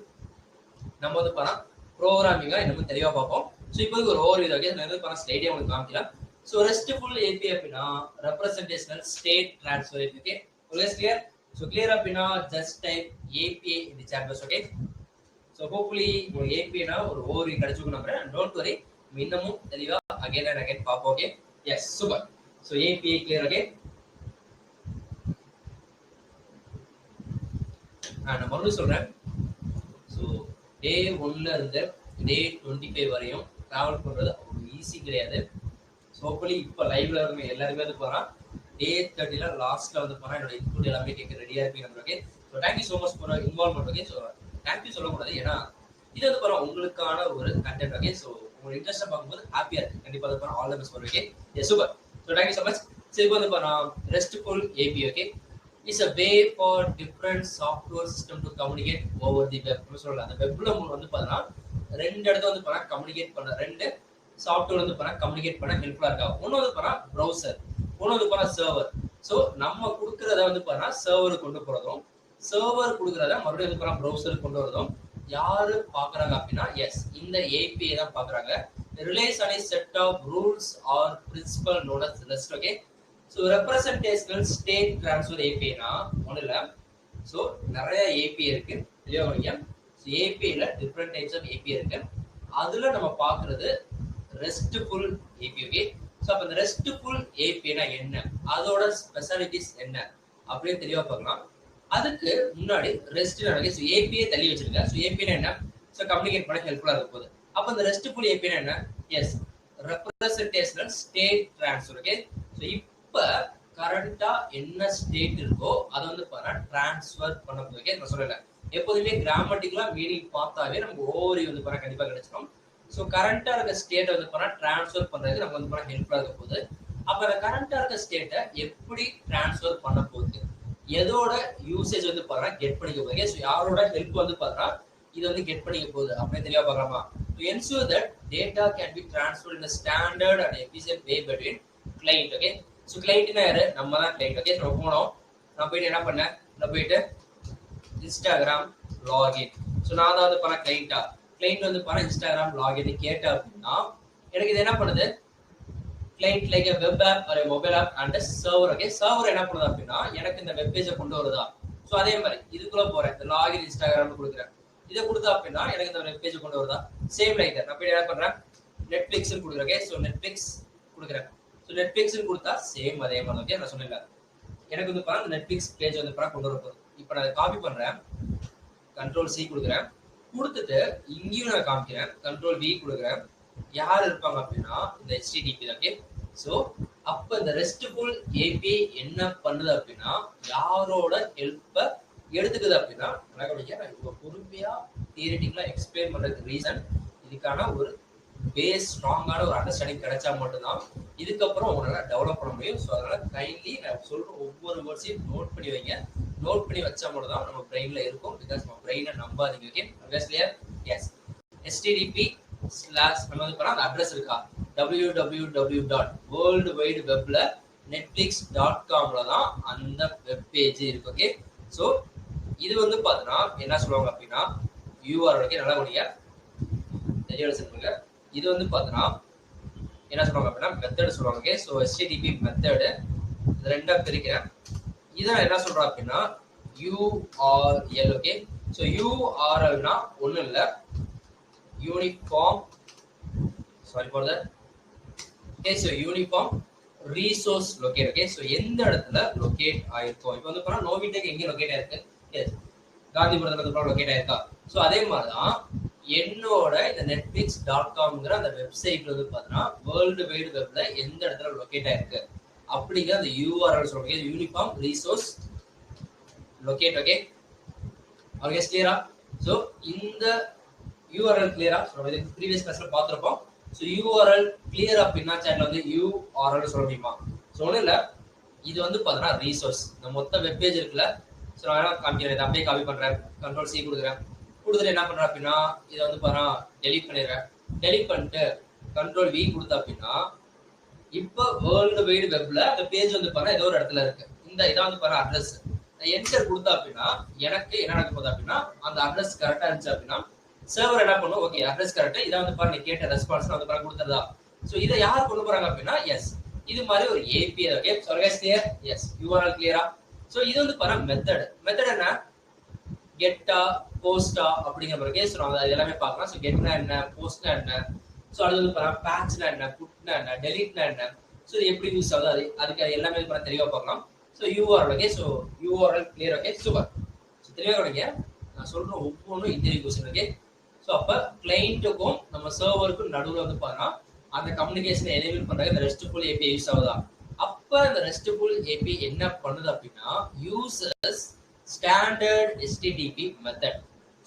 நம்ம வந்து பண்ணா ப்ரோக்ராமிங்கா இன்னும் தெளிவா பார்ப்போம். ஸோ இப்போ ஒரு ஓவர் இது. ஓகே, நான் பண்ண ஸ்லைடே உங்களுக்கு காமிக்கலாம். ஸோ ரெஸ்ட்ஃபுல் ஏபிஐ அப்படின்னா representational state transfer API. Okay, உங்களுக்கு கிளியர்? ஸோ கிளியர் அப்படின்னா ஜஸ்ட் டைப் ஏபிஐ இந்த chat box. Okay, so hopefully உங்களுக்கு ஏபிஐனா ஒரு ஓவர் கிடைச்சிருக்கும் நம்புறேன். டோன்ட் வரி, இன்னமும் தெளிவா அகைன் அண்ட் அகைன் பார்ப்போம். Okay, yes super. So API clear. Okay, நான் மறுபடியும் சொல்றேன். ஸோ டே 1ல இருந்து டே 25 வரையும் டிராவல் பண்றது அவ்வளோ ஈஸி கிடையாது. ஸோ ஹோப்ஃபுல்லி இப்போ லைவ்ல இருக்க எல்லாருமே வந்து போறான். டே 30ல லாஸ்ட்ல வந்து போனா என்னோட இன்புட் எல்லாமே கேட்க ரெடியா இருப்பீங்க. Okay, so thank you so much for involvement. Okay, so thank you சொல்லக்கூடாது, ஏன்னா இது வந்து போறோம் உங்களுக்கான ஒரு கண்டென்ட். ஓகே, ஸோ உங்களுக்கு இன்ட்ரெஸ்டா பார்க்கும்போது ஹாப்பியா இருக்கு. கண்டிப்பா வந்து போறோம். All the best for. Okay, yes super. So thank you so much. So இப்போ வந்து போறோம் restful API. Okay, is a way for different software system to communicate over the web. சொல்லலாம் அந்த வெப்ல வந்து பார்த்தா ரெண்டு இடத்துல வந்து பார்த்தா கம்யூனிகேட் பண்ண ரெண்டு சாஃப்ட்வேர் வந்து பார்த்தா கம்யூனிகேட் பண்ண ஹெல்ப்ஃபுல்லா இருக்கா. ஒன்று வந்து பார்த்தா ப்ரௌசர், ஒன்று வந்து பார்த்தா சர்வர். ஸோ நம்ம கொடுக்கறத வந்து பார்த்தா சர்வருக்கு கொண்டு போறதும், சர்வர் கொடுக்கறத மறுபடியும் வந்து பார்த்தா ப்ரௌசருக்கு கொண்டு வரதும் யாரு பாக்குறாங்க அப்படின்னா எஸ் இந்த ஏபிஐ தான் பாக்குறாங்க. Relies on a set of rules or principle known as REST. Okay, so representational state transfer ஏபிஐனா ஒன்றும் இல்லை. ஸோ நிறைய ஏபிஐ இருக்கு இல்லையா? ஸோ ஏபிஐல டிஃப்ரெண்ட் டைப்ஸ் ஆஃப் ஏபிஐ இருக்கு. அதுல நம்ம பார்க்கறது ரெஸ்ட்ஃபுல் ஏபிஐ. ஓகே, ஸோ அப்போ இந்த ரெஸ்ட்ஃபுல் ஏபிஐனா என்ன, அதோட ஸ்பெஷாலிட்டிஸ் என்ன அப்படின்னு தெளிவாக பார்க்கலாம். அதுக்கு முன்னாடி ரெஸ்ட் நடக்கு. ஸோ ஏபிஐ தள்ளி வச்சிருக்க. ஸோ ஏபிஐனா என்ன? ஸோ கம்யூனிகேட் பண்ண ஹெல்ப்ஃபுல்லாக இருக்க போகுது. அப்போ இந்த ரெஸ்ட்ஃபுல் ஏபிஐனா என்ன? Yes representational state transfer. Okay, so இப்ப கரண்டா என்ன ஸ்டேட் இருக்கோ அதை வந்து பாரு டிரான்ஸ்ஃபர் பண்ண போதுக்கே நான் சொல்லல. எப்போதுமே கிராமட்டிக்கலா மீனிங் பார்த்தாவே நமக்கு ஓவரி வந்து பாரு கண்டிப்பா கிடைச்சிடும். ஸோ கரண்டா இருக்க ஸ்டேட்டை வந்து பாரு டிரான்ஸ்ஃபர் பண்றதுக்கு நமக்கு வந்து பாரு ஹெல்ப்ஃபுல்லா இருக்க போகுது. அப்ப அந்த கரண்டா இருக்க ஸ்டேட்டை எப்படி டிரான்ஸ்ஃபர் பண்ண போகுது, எதோட யூசேஜ் வந்து பாரு கெட் பண்ணிக்க போகுது. ஸோ யாரோட ஹெல்ப் வந்து பாரு இது வந்து கெட் பண்ணிக்க போகுது அப்படின்னு தெளிவா பார்க்கலாமா? To ensure that data can be transferred in a standard and efficient way between client. Okay, so கிளைண்ட்னா யாரு? நம்ம தான் கிளைண்ட். ஓகே, நம்ம போனோம், நான் போயிட்டு என்ன பண்ணேன், நான் போயிட்டு இன்ஸ்டாகிராம் லாகின். ஸோ நான் தான் வந்து பண்ண கிளைண்டா. கிளைண்ட் வந்து பண்ண இன்ஸ்டாகிராம் லாகின் கேட்டா அப்படின்னா எனக்கு இது என்ன பண்ணுது? கிளைண்ட் லைக் வெப் ஆப் ஒரு mobile app and server. Okay, server என்ன பண்ணுது அப்படின்னா எனக்கு இந்த வெப் பேஜை கொண்டு வருதா. ஸோ அதே மாதிரி இதுக்குள்ள போறேன், இந்த லாகின் இன்ஸ்டாகிராம் கொடுக்குறேன். இதை கொடுத்தா அப்படின்னா எனக்கு இந்த வெப் பேஜ் கொண்டு வருதா. சேம் லைக் நான் போய் என்ன பண்றேன், நெட்ஃபிளிக்ஸ் கொடுக்குறேன். ஓகே, ஸோ நெட்ஃபிளிக்ஸ் கொடுக்குறேன். ஸோ நெட்ஃபிளிக்ஸ் கொடுத்தா சேம் அதே மாதிரி. ஓகே, நான் சொன்னேன் எனக்கு வந்து பாருங்க நெட்ஃபிளிக்ஸ் பேஜ் வந்து பாருங்க கொண்டு வர போகுது. இப்போ நான் காப்பி பண்றேன், கண்ட்ரோல் சி கொடுக்குறேன், கொடுத்துட்டு இங்கேயும் நான் காமிக்கிறேன், கண்ட்ரோல் வி கொடுக்குறேன். யார் இருப்பாங்க அப்படின்னா இந்த HTTP. ஓகே, ஸோ அப்போ இந்த ரெஸ்ட்ஃபுல் ஏபிஐ என்ன பண்ணுது அப்படின்னா யாரோட ஹெல்ப்பை எடுத்துக்குது அப்படின்னா நான் இப்போ பொறுமையா தியரிட்டிக்கலா எக்ஸ்பிளைன் பண்றதுக்கு ரீசன் இதுக்கான ஒரு பேஸ் ஸ்ட்ராங்கான ஒரு அண்டர்ஸ்டாண்டிங் கிடைச்சா மட்டும்தான் இதுக்கப்புறம் உங்களால டெவலப் பண்ண முடியும். ஸோ அதனால கைண்ட்லி நான் சொல்ற ஒவ்வொரு வேர்ட்ஸையும் நோட் பண்ணி வைங்க. நோட் பண்ணி வச்சா மட்டும் தான் நம்ம பிரெயின்ல இருக்கும். பிகாஸ் நம்ம பிரெயினை நம்பாதீங்க. Okay, clear? எஸ் HTTP நம்ம வந்து பண்ணா அந்த அட்ரஸ் இருக்கா www.worldwidewebல netflix.comல தான் அந்த வெப் பேஜ் இருக்கு. ஓகே, ஸோ இது வந்து பார்த்தீங்கன்னா என்ன சொல்லுவாங்க அப்படின்னா URL. ஓகே, நல்லா கூடிய தெரியல சொல்லுங்க. இது வந்து பார்த்தீங்கன்னா என்ன சொல்லுவாங்க அப்படின்னா மெத்தட் சொல்லுவாங்க. ஓகே, ஸோ HTTP மெத்தடு இது ரெண்டா பிரிக்கிறேன். இதை என்ன சொல்றேன் அப்படின்னா URL. ஓகே, ஸோ URLனா ஒன்றும் இல்லை, uniform uniform resource locate. Okay, so எந்த இடத்துல லொகேட் ஆயிருக்கும். இப்போ வந்து பார்த்தா நோவிடெக் எங்கே லொகேட் ஆயிருக்கு? எஸ், காந்திபுரத்தில் வந்து லொகேட் ஆயிருக்கா. ஸோ அதே மாதிரி தான் என்னோட இந்த netflix.comங்கிற அந்த வெப்சைட் வந்து பார்த்தீங்கன்னா வேர்ல்டு வைடு வெப்ல எந்த இடத்துல லொகேட் ஆயிருக்கு அப்படிங்கிற அந்த URL சொல்லுங்க, uniform resource locate. Okay, okay கிளியரா? ஸோ இந்த URL கிளியரா? ஸோ நம்ம இதுக்கு ப்ரீவியஸ் கிளாஸ்ல பார்த்துருப்போம். ஸோ URL கிளியர் அப்படின்னா சேனல் வந்து URL சொல்ல முடியுமா? ஸோ ஒன்றும் இல்லை, இது வந்து பார்த்தீங்கன்னா ரிசோர்ஸ். நம்ம மொத்த வெப் பேஜ் இருக்குல்ல. ஸோ நான் காமிக்கிறேன், இதை அப்படியே காப்பி பண்ணுறேன், கண்ட்ரோல் சி கொடுக்குறேன், கொடுத்துட்டு என்ன பண்றேன் அப்படின்னா இதை வந்து பாரு டெலிட் பண்ணிடுறேன். டெலிட் பண்ணிட்டு கண்ட்ரோல் வி கொடுத்தா அப்படின்னா இப்போ வேர்ல்டு வைடு வெப்ல அந்த பேஜ் வந்து பாரு ஏதோ ஒரு இடத்துல இருக்கு. இதான் வந்து பாரு அட்ரஸ். என்டர் கொடுத்தா அப்படின்னா எனக்கு என்ன நடக்க போகுது அப்படின்னா அந்த அட்ரஸ் கரெக்டா இருந்துச்சு அப்படின்னா சர்வர் என்ன பண்ணும், ஓகே அட்ரஸ் கரெக்ட், இதை வந்து பாரு நீ கேட்ட ரெஸ்பான்ஸ் வந்து பாரு கொடுத்துறதா. ஸோ இதை யார் கொண்டு போறாங்க அப்படின்னா எஸ் இது மாதிரி ஒரு API. Okay so clear, yes URL கிளியரா. ஸோ இது வந்து பாரு மெத்தட் என்ன கெட்டா போஸ்டா அப்படிங்கிற மாதிரி கேஸ் அது எல்லாமே பார்க்கலாம். ஸோ கெட்னா என்ன, போஸ்ட்னா என்ன, ஸோ அது வந்து பாரு பேட்ச்னா என்ன, புட்னா என்ன, டெலிட்னா என்ன, ஸோ இது எப்படி யூஸ் ஆகுது அதுக்கு எல்லாமே பாரு தெளிவா பார்க்கலாம். So URL okay, so URL clear. Okay super. So தெளிவாக கிடைக்க நான் சொல்ற ஒவ்வொன்றும் இன்டர்வியூ கொஸ்டின். ஓகே ஸோ அப்போ கிளைண்ட்டுக்கும் நம்ம சர்வருக்கும் நடுவில் வந்து பாருன்னா அந்த கம்யூனிகேஷனை எனேபிள் பண்றது இந்த ரெஸ்ட்ஃபுல் ஏபிஐ யூஸ் ஆகுதா. அப்போ இந்த ரெஸ்ட்ஃபுல் ஏபிஐ என்ன பண்ணுது அப்படின்னா uses standard HTTP method.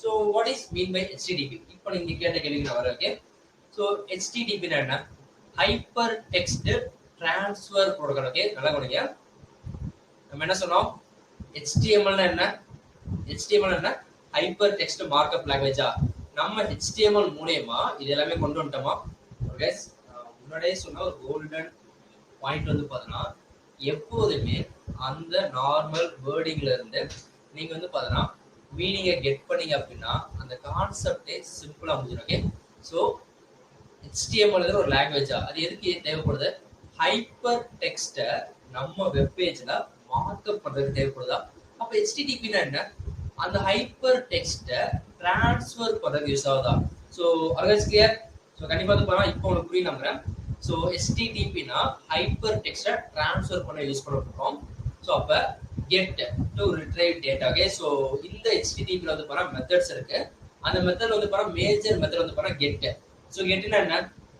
So what is mean by HTTP? இப்போ நீங்க கேட்ட கேள்விக்கு நான் வரேன். ஓகே ஸோ HTTP என்ன, hyper text transfer protocol. Okay நல்லா கவனிங்க. நம்ம என்ன சொன்னோம், HTML என்ன, HTML என்ன ஹைப்பர் டெக்ஸ்ட் மார்க்அப் லாங்குவேஜா. நம்ம HTML மூலமா இது எல்லாமே கொண்டு வந்துட்டோமா. ஓகே முன்னாடியே சொன்ன ஒரு கோல்டன் பாயிண்ட் வந்து பார்த்தீங்கன்னா எப்போதுமே அந்த நார்மல் வேர்டிங்ல இருந்து நீங்க வந்து பார்த்தீங்கன்னா மீனிங்கை கெட் பண்ணீங்க அப்படின்னா அந்த கான்செப்டே சிம்பிளா முடிஞ்சிடும். ஓகே ஸோ HTML ஒரு லாங்குவேஜா, அது எதுக்கு தேவைப்படுது, ஹைப்பர் டெக்ஸ்ட்டை நம்ம வெப்பேஜ்ல மார்க்அப் பண்றதுக்கு தேவைப்படுதா. அப்ப HTTP என்ன, அந்த ஹைப்பர் டெக்ஸ்ட்டை டிரான்ஸ்ஃபர் பண்றதுக்கு யூஸ் ஆகுதா. So always clear. ஸோ கண்டிப்பா வந்து பாருங்க இப்போ உங்களுக்கு புரிய நம்புறேன். ஸோ HTTPனா ஹைப்பர் டெக்ஸ்ட்டை டிரான்ஸ்ஃபர் பண்ண யூஸ் பண்ண போறோம். ஸோ அப்ப get to retrieve data. Okay so இந்த HTTPல வந்து பாருங்க மெத்தட்ஸ் இருக்கு. அந்த மெத்தட் வந்து பாருங்க மேஜர் மெத்தட் வந்து பாருங்க கெட். ஸோ கெட்னா என்ன,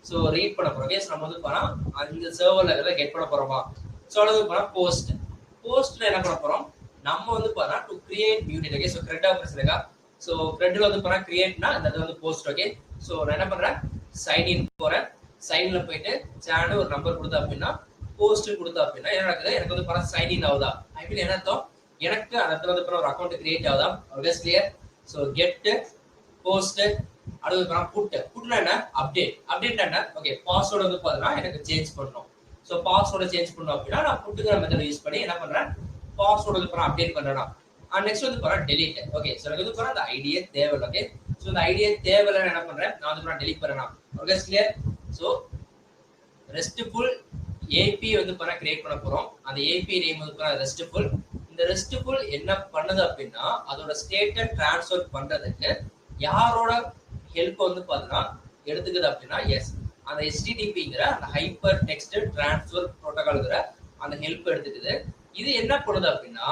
ஸோ ரீட் பண்ண போறோம். ஓகே நம்ம வந்து பாருங்க அந்த சர்வர்ல இருக்கிறத கெட் பண்ண போறோமா. ஸோ அது வந்து பாருங்க போஸ்ட். போஸ்ட்ல என்ன பண்ண போறோம், நம்ம வந்து பாருங்க to create new data. Okay so CRUD ஆஃபர்ஸ் இருக்கா. ஸோ கிரெட்ல வந்து பாருங்க கிரியேட்னா இந்த வந்து போஸ்ட். ஓகே ஸோ நான் என்ன பண்றேன், சைன் இன் போறேன். சைன்ல போயிட்டு சேனல் ஒரு நம்பர் கொடுத்தா அப்படின்னா போஸ்ட் கொடுத்தா அப்படின்னா என்ன நடக்குது, எனக்கு வந்து பாருங்க சைன் இன் ஆகுதா. ஐ மீன் என்ன அர்த்தம், எனக்கு அந்த இடத்துல வந்து ஒரு அக்கௌண்ட் கிரியேட் ஆகுதா. Always clear. So get post அடுத்து பாருங்க புட்னா என்ன, அப்டேட். அப்டேட் என்ன, ஓகே பாஸ்வேர்டு வந்து பாத்தீங்கன்னா எனக்கு சேஞ்ச் பண்ணணும். ஸோ பாஸ்வேர்டை சேஞ்ச் பண்ணணும் அப்படின்னா நான் புட்டுங்கிற மெத்தட் யூஸ் பண்ணி என்ன பண்றேன், பாஸ்வேர்டு வந்து பாருங்க அப்டேட் பண்றேன். நெக்ஸ்ட் வந்து பாருங்க டெலிட். ஓகே ஸோ எனக்கு வந்து பாருங்க அந்த ஐடியே தேவையில்லை. ஓகே ஸோ இந்த ஐடியே தேவையில்லை என்ன பண்றேன், நான் வந்து டெலிட் பண்றேன். Okay clear. So restful API வந்து பாருங்க கிரியேட் பண்ண போறோம். அந்த ஏபி நேம் வந்து பாருங்க ரெஸ்ட்ஃபுல். இந்த ரெஸ்ட்ஃபுல் என்ன பண்ணுது அப்படின்னா அதோட ஸ்டேட்டை டிரான்ஸ்ஃபர் பண்றதுக்கு யாரோட ஹெல்ப் வந்து பாத்தீங்கன்னா எடுத்துக்குது அப்படின்னா எஸ் அந்த HTTPங்கிற அந்த ஹைப்பர் டெக்ஸ்ட் டிரான்ஸ்ஃபர் ப்ரோட்டோகால்ங்கிற அந்த ஹெல்ப் எடுத்துக்குது. இது என்ன பண்ணுது அப்படின்னா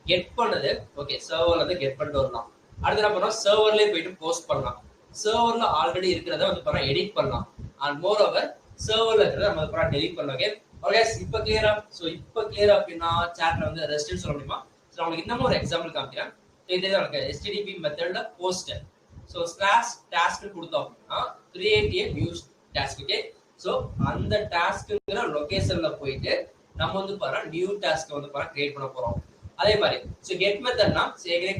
கெட் பண்ணுது. ஓகே சர்வர்ல இருந்து கெட் பண்ணிட்டு வரலாம். அடுத்து என்ன பண்ணலாம், சர்வர்லயே போயிட்டு போஸ்ட் பண்ணலாம். சர்வர்ல ஆல்ரெடி இருக்கிறத வந்து பாருங்க எடிட் பண்ணலாம். அண்ட் மோர் ஓவர் சர்வர்ல இருக்கிறத நம்ம பாருங்க டெலிட் பண்ணலாம். ஓகே ஓகே இப்போ கிளியரா. ஸோ இப்போ கிளியர் அப்படின்னா சாட்ல வந்து ரெஸ்ட்னு சொல்ல முடியுமா. ஸோ உங்களுக்கு இன்னமும் ஒரு எக்ஸாம்பிள் காமிக்கிறேன். இதுதான் எனக்கு HTTP மெத்தட்ல போஸ்ட். ஸோ ஸ்லாஷ் டாஸ்க் கொடுத்தோம் அப்படின்னா create a new task. Okay so அந்த டாஸ்க்குங்கிற லொகேஷன்ல போயிட்டு நம்ம வந்து பாருங்க நியூ டாஸ்க் வந்து பாருங்க கிரியேட் பண்ண போறோம். அதே மாதிரி ஸோ கெட் மெத்தட்னா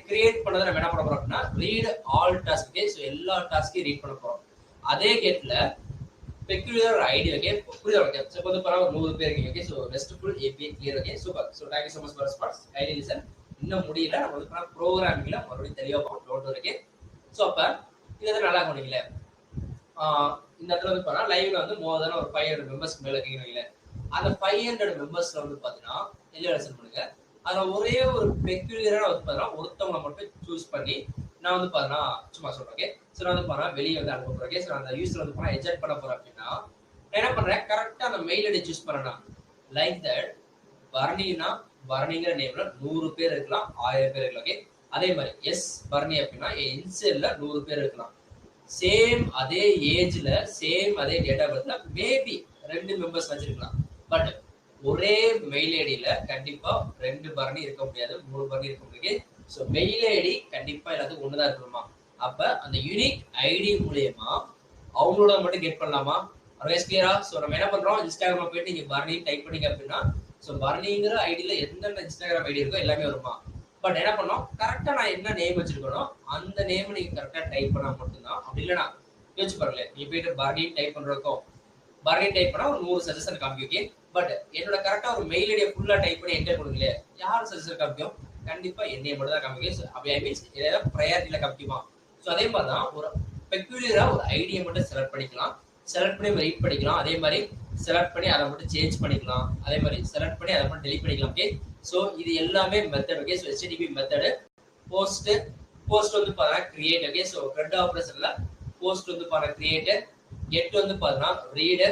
கிரியேட் பண்ணதை நம்ம என்ன பண்ண போறோம் அப்படின்னா read all task. Okay so எல்லா டாஸ்க்கையும் ரீட் பண்ண போறோம். அதே கெட்ல பெக்யூலர் ஐடி. ஓகே புரியுதா. ஓகே ஸோ வந்து பாருங்க 100 பேர் இருக்கீங்க. Okay so restful API clear. Okay super. So thank you so much for response. ID listen இன்னும் முடியல, நம்ம வந்து பாருங்க ப்ரோக்ராமிங்ல மறுபடியும் தெளிவா பார்க்கணும். ஓகே ஸோ அப்ப இதை நல்லா பண்ணிக்கல. இந்த இடத்துல வந்து பாருங்க லைவ்ல வந்து மோர் ஒரு 500 மெம்பர்ஸ்க்கு மேல இருக்கீங்க. அந்த 500 மெம்பர்ஸ்ல வந்து பாத்தீங்கன்னா எலிவேஷன் பண்ணுங்க. அதுல ஒரே ஒரு பெக்யூலரா வந்து பாத்தீங்கன்னா ஒருத்தவங்களை மட்டும் சூஸ் பண்ணி நான் வந்து பாத்தீங்கன்னா சும்மா சொல்றேன். ஓகே ஸோ நான் வந்து பாருங்க வெளியே வந்து அனுப்ப போறேன். ஓகே ஸோ அந்த யூஸ்ல வந்து பாருங்க எஜெக்ட் பண்ண போறேன் அப்படின்னா நான் என்ன பண்றேன், கரெக்டா அந்த மெயில் ஐடி சூஸ் பண்ணேன். லைக் தட் பரணினா பரணிங்கிற நேம்ல 100 பேர் இருக்கலாம், 1000 பேர் இருக்கலாம். ஓகே அதே மாதிரி எஸ் பரணி அப்படின்னா இன்செல்ல 100 பேர் இருக்கலாம். சேம் அதே ஏஜ்ல சேம் அதே டேட்டா பர்த்ல மேபி 2 மெம்பர்ஸ் வச்சிருக்கலாம். பட் ஒரே மெயில் ஐடியில கண்டிப்பா 2 பரணி இருக்க முடியாது, 3 பரணி இருக்க முடியாது. ஸோ மெயில் ஐடி கண்டிப்பா எல்லாத்துக்கும் ஒண்ணுதான் இருக்கணுமா. அப்ப அந்த யூனிக் ஐடி மூலியமா அவங்களோட மட்டும் கெட் பண்ணலாமா. ஆல்வேஸ் கிளியரா. ஸோ நம்ம என்ன பண்றோம், இன்ஸ்டாகிராம் போயிட்டு நீங்க பரணி டைப் பண்ணீங்க அப்படின்னா ஸோ பரணிங்கிற ஐடியில எந்தெந்த இன்ஸ்டாகிராம் ஐடி இருக்கோ எல்லாமே வருமா. பட் என்ன பண்ணோம், கரெக்டா நான் என்ன நேம் வச்சிருக்கணும் அந்த நேம் நீங்க கரெக்டா டைப் பண்ணா மட்டும்தான். அப்படி இல்லைன்னா யோசிச்சு பாருங்களேன், நீ போயிட்டு பர்னின் டைப் பண்றதுக்கும் பர்னின் டைப் பண்ணா ஒரு 100 சஜஷன் காமிக்கும். பட் என்னோட கரெக்டா ஒரு மெயில் ஐடியை ஃபுல்லா டைப் பண்ணி என்டர் பண்ணுங்களே, யார் சஜஷன் காமிக்கும்? கண்டிப்பா என்னைய மட்டும் தான் காமிக்கும். அப்படி ஐ மீன்ஸ் ஏதாவது ப்ரையாரிட்டியில காமிக்குமா? ஸோ அதே மாதிரி தான் ஒரு பெக்யூலியரா ஒரு ஐடியை மட்டும் செலக்ட் பண்ணிக்கலாம், செலக்ட் பண்ணி வெயிட் பண்ணிக்கலாம், அதே மாதிரி செலக்ட் பண்ணி அதை மட்டும் சேஞ்ச் பண்ணிக்கலாம், அதே மாதிரி செலக்ட் பண்ணி அதை மட்டும் டெலிட் பண்ணிக்கலாம். ஓகே, ஸோ இது எல்லாமே method. Okay, so HTTP method. Post வந்து பாருங்க கிரியேட். ஓகே, ஸோ த்ரெட் ஆப்ரேஷன்ல போஸ்ட் வந்து பாருங்க கிரியேட், கெட் வந்து பாருங்க ரீடு,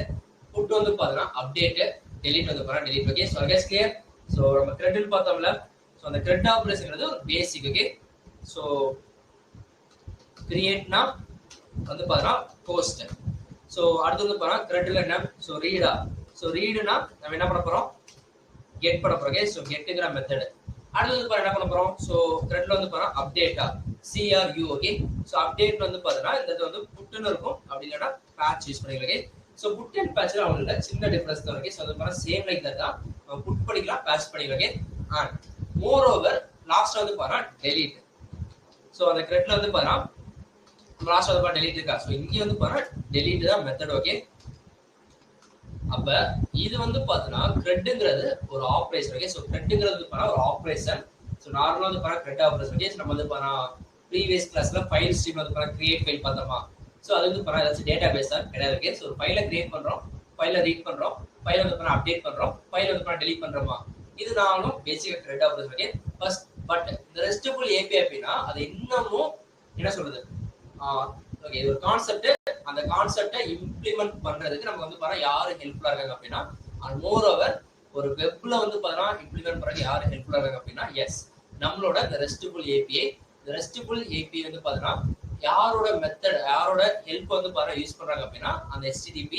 புட் வந்து பாருங்க அப்டேட், டெலிட் வந்து பாருங்க delete. Okay, so again clear. So நம்ம த்ரெட்னு பார்த்தோம்ல, ஸோ அந்த த்ரெட் ஆப்ரேஷன்ங்கிறது ஒரு பேசிக். ஓகே, ஸோ கிரியேட்னா வந்து பாருங்க போஸ்ட். ஸோ அடுத்து வந்து பாருங்க த்ரெட்ல என்ன, ஸோ ரீடா. ஸோ ரீடுனா நம்ம என்ன பண்ண போறோம், கெட் பண்ண போறோம். ஓகே, ஸோ கெட்டுங்கிற மெத்தட். அடுத்து வந்து பாருங்க என்ன பண்ண போறோம், ஸோ த்ரெட்ல வந்து பாருங்க அப்டேட்டா, CRU. ஓகே, ஸோ அப்டேட் வந்து பாத்தீங்கன்னா இந்த வந்து புட்னு இருக்கும், அப்படி இல்லைன்னா பேட்ச் யூஸ் பண்ணிக்கலாம். ஸோ புட் அண்ட் பேட்ச்ல அவங்களோட சின்ன டிஃபரன்ஸ் தான். ஓகே, ஸோ அது மாதிரி சேம் லைக் தான் புட் பண்ணிக்கலாம், பேட்ச் பண்ணிக்கலாம். அண்ட் மோர் ஓவர் லாஸ்ட் வந்து பாருங்க டெலிட். ஸோ அந்த த்ரெட்ல வந்து பாருங்க லாஸ்ட் வந்து பாருங்க டெலிட் இருக்கா. ஸோ இங்க வந்து பாருங்க டெலிட் தான் மெத்தட். ஓகே, அப்ப இது வந்து பாத்தீங்கன்னா த்ரெட்ங்கிறது ஒரு ஆபரேஷன். ஓகே, ஸோ த்ரெட்ங்கிறது ஒரு ஆபரேஷன். ஸோ நார்மலா வந்து பாருங்க த்ரெட் ஆபரேஷன். ஓகே, நம்ம வந்து பாருங்க ப்ரீவியஸ் கிளாஸ்ல ஃபைல் ஸ்ட்ரீம் வந்து பாருங்க கிரியேட் ஃபைல் பார்த்தோமா. ஸோ அது வந்து பாருங்க ஏதாச்சும் டேட்டா பேஸ் தான் கிடையாது. ஓகே, ஸோ ஃபைலை கிரியேட் பண்றோம், ஃபைலை ரீட் பண்றோம், ஃபைலை வந்து பாருங்க அப்டேட் பண்றோம், ஃபைலை வந்து பாருங்க டெலிட் பண்றோமா. இது நானும் basic CRUD operation. Okay, first but இந்த ரெஸ்ட்ஃபுல் API அப்படின்னா அது இன்னமும் என்ன சொல்றது, ஓகே இது ஒரு கான்செப்ட். அந்த கான்செப்டை இம்ப்ளிமெண்ட் பண்றதுக்கு நமக்கு வந்து பாருங்க யாரு ஹெல்ப்ஃபுல்லா இருக்காங்க அப்படின்னா, அண்ட் மோர் ஓவர் ஒரு வெப்ல வந்து பாத்தீங்கன்னா இம்ப்ளிமெண்ட் பண்றதுக்கு யாரு ஹெல்ப்ஃபுல்லா இருக்காங்க அப்படின்னா, எஸ் நம்மளோட இந்த ரெஸ்ட்ஃபுல் API. இந்த ரெஸ்ட்ஃபுல் API வந்து பாத்தீங்கன்னா யாரோட மெத்தட், யாரோட ஹெல்ப் வந்து பாருங்க யூஸ் பண்றாங்க அப்படின்னா அந்த HTTP.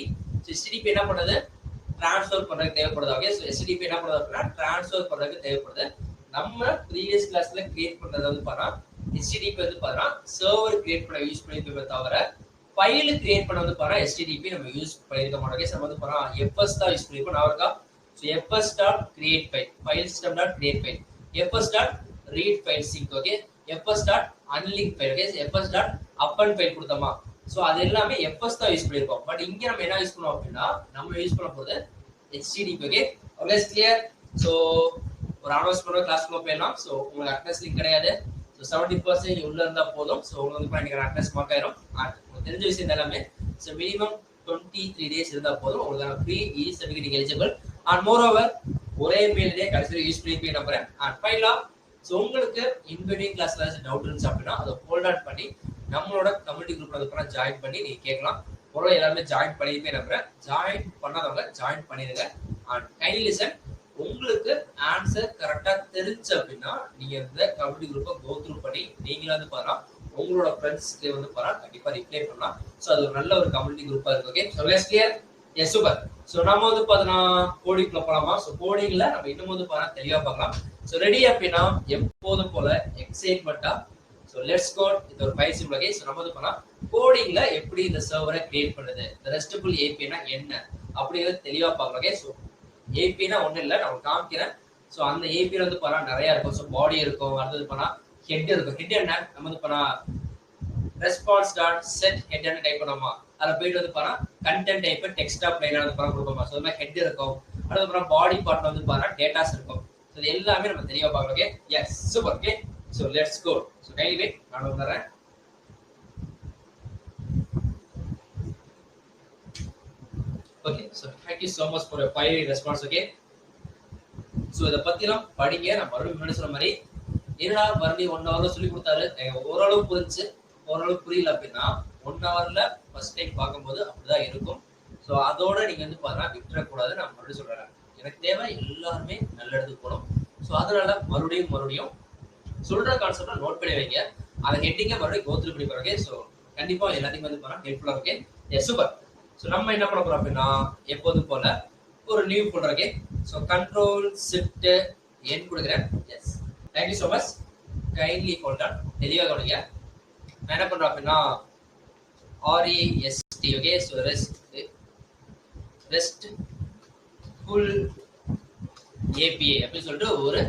HTTP என்ன பண்ணுது, டிரான்ஸ்ஃபர் பண்றதுக்கு தேவைப்படுது. ஓகே, ஸோ HTTP என்ன பண்ணுது அப்படின்னா டிரான்ஸ்ஃபர் பண்றதுக்கு தேவைப்படுது. நம்ம ப்ரீவியஸ் கிளாஸ்ல கிரியேட் பண்றது வந்து பாருங்க HTTP வந்து பாருங்க சர்வர் கிரியேட் பண்ண யூஸ் பண்ணிருக்கோமே தவிர ஃபைல் கிரியேட் பண்ண வந்து பாருங்க HTTP நம்ம யூஸ் பண்ணிருக்க மாட்டோம். நம்ம வந்து பாருங்க FS தான் யூஸ் பண்ணிருக்கோம். நான் இருக்கா, so fs.create file, file system.create file, fs.read file sync. Okay, fs.unlink file. Okay, fs.append file கொடுத்தோமா. ஸோ அது எல்லாமே FS தான் யூஸ் பண்ணிருக்கோம். பட் இங்க நம்ம என்ன யூஸ் பண்ணுவோம் அப்படின்னா நம்ம யூஸ் பண்ண போறது HTTP. Okay, okay clear. So ஒரு அனௌன்ஸ்மெண்ட் கிளாஸ்க்குள்ள போயிடலாம். ஸோ உங்களுக்கு அட்டெண்டன்ஸ் லிங்க் கிடையாது. ஸோ 70% உள்ள இருந்தா போதும். ஸோ உங்களுக்கு வந்து அட்டெண்டன்ஸ் மார்க் ஆயிரும். உங்களுக்கு தெரிஞ்ச விஷயம் எல்லாமே. ஸோ மினிமம் 23 டேஸ் இருந்தா போதும் உங்களுக்கு ஃப்ரீ சர்டிஃபிகேட் நீங்க எலிஜிபிள். அண்ட் மோர் ஓவர் ஒரே மெயிலே கடைசியில் யூஸ் பண்ணி நம்புறேன். அண்ட் ஃபைனலா ஸோ உங்களுக்கு இன்பிட்வீன் கிளாஸ்ல டவுட் இருந்துச்சு அப்படின்னா அதை ஹோல்ட் ஆன் பண்ணி நம்மளோட கம்யூனிட்டி குரூப்ல வந்து ஜாயின் பண்ணி நீங்க கேட்கலாம். ஒரு எல்லாருமே ஜாயின் பண்ணிருப்பே நம்புறேன். ஜாயின் பண்ணாதவங்க ஜாயின் பண்ணிடுங்க. அண்ட் கைண்ட்லி லிசன், உங்களுக்கு ஆன்சர் கரெக்டா தெரிஞ்சு அப்படின்னா நீங்க இந்த கம்யூனிட்டி குரூப்பை கோ த்ரூ பண்ணி நீங்களா வந்து பாருங்க உங்களோட ஃப்ரெண்ட்ஸ்க்கு வந்து பாருங்க கண்டிப்பா ரிப்ளை பண்ணலாம். ஸோ அது ஒரு நல்ல ஒரு கம்யூனிட்டி குரூப்பா இருக்கு. Okay, so let's clear. Yes super. So நம்ம வந்து பார்த்தீங்கன்னா கோடிங்ல போலாமா. ஸோ கோடிங்ல நம்ம இன்னும் வந்து பாருங்க தெளிவா பார்க்கலாம். ஸோ ரெடி அப்படின்னா எப்போதும் போல எக்ஸைட்மெண்டா. So let's code. இது ஒரு பயிற்சி வகை. ஸோ நம்ம வந்து பண்ணலாம் கோடிங்ல எப்படி இந்த சர்வரை கிரியேட் பண்ணுது, இந்த ரெஸ்ட்ஃபுல் ஏபிஐனா என்ன அப்படிங்கிறது தெளிவா பார்க்கலாம். ஓகே, ஸோ ஏபிஐனா ஒன்றும் இல்லை, நான் காமிக்கிறேன். ஸோ அந்த ஏபிஐ வந்து பண்ணா நிறைய இருக்கும். ஸோ பாடி இருக்கும், அடுத்தது பண்ணா ஹெட் இருக்கும். ஹெட் என்ன நம்ம வந்து பண்ணா response dot set head type பண்ணோமா, அதில் போயிட்டு வந்து பாருங்க கண்டென்ட் டைப் டெக்ஸ்ட் ஆஃப் லைனாக வந்து பாருங்க கொடுப்போமா. ஸோ மாதிரி ஹெட் இருக்கும், அடுத்து அப்புறம் பாடி பார்ட்ல வந்து பாருங்க டேட்டாஸ் இருக்கும். ஸோ இது எல்லாமே நம்ம தெளிவாக பார்க்கலாம். Okay, yes super. Okay, so let's go. So kindly wait, நான் வந்துடுறேன். Okay, so thank you so much for your five response. Okay, so இதை பற்றிலாம் படிங்க. நான் மறுபடியும் முன்னாடி சொன்ன மாதிரி என்னடா மறுபடியும் 1 ஹவர்ல சொல்லி கொடுத்தாரு, ஓரளவு புரிஞ்சு ஓரளவு புரியல அப்படின்னா 1 ஹவர்ல ஃபர்ஸ்ட் டைம் பார்க்கும்போது அப்படிதான் இருக்கும். ஸோ அதோட நீங்க வந்து பாருங்க விட்டுறக்கூடாது. நான் மறுபடியும் சொல்றேன், எனக்கு தேவை எல்லாருமே நல்ல இடத்துக்கு போகணும். ஸோ அதனால மறுபடியும் சொல்ற கான்செப்டை நோட் பண்ணி வைங்க. அதை ஹெட்டிங்க மறுபடியும் கோத்ரூ பண்ணி பாருங்க. ஸோ கண்டிப்பா எல்லாத்தையும் வந்து பாருங்க ஹெல்ப்ஃபுல்லா. Okay, yes super. ஸோ நம்ம என்ன பண்ண போறோம் அப்படின்னா எப்போதும் போல ஒரு new folder. Okay, so control shift N கொடுக்குறேன். Yes thank you so much. Kindly folder தெளிவாக கவனிங்க. நான் என்ன பண்றேன் அப்படின்னா REST. Okay, so RESTful API அப்படின்னு சொல்லிட்டு ஒரு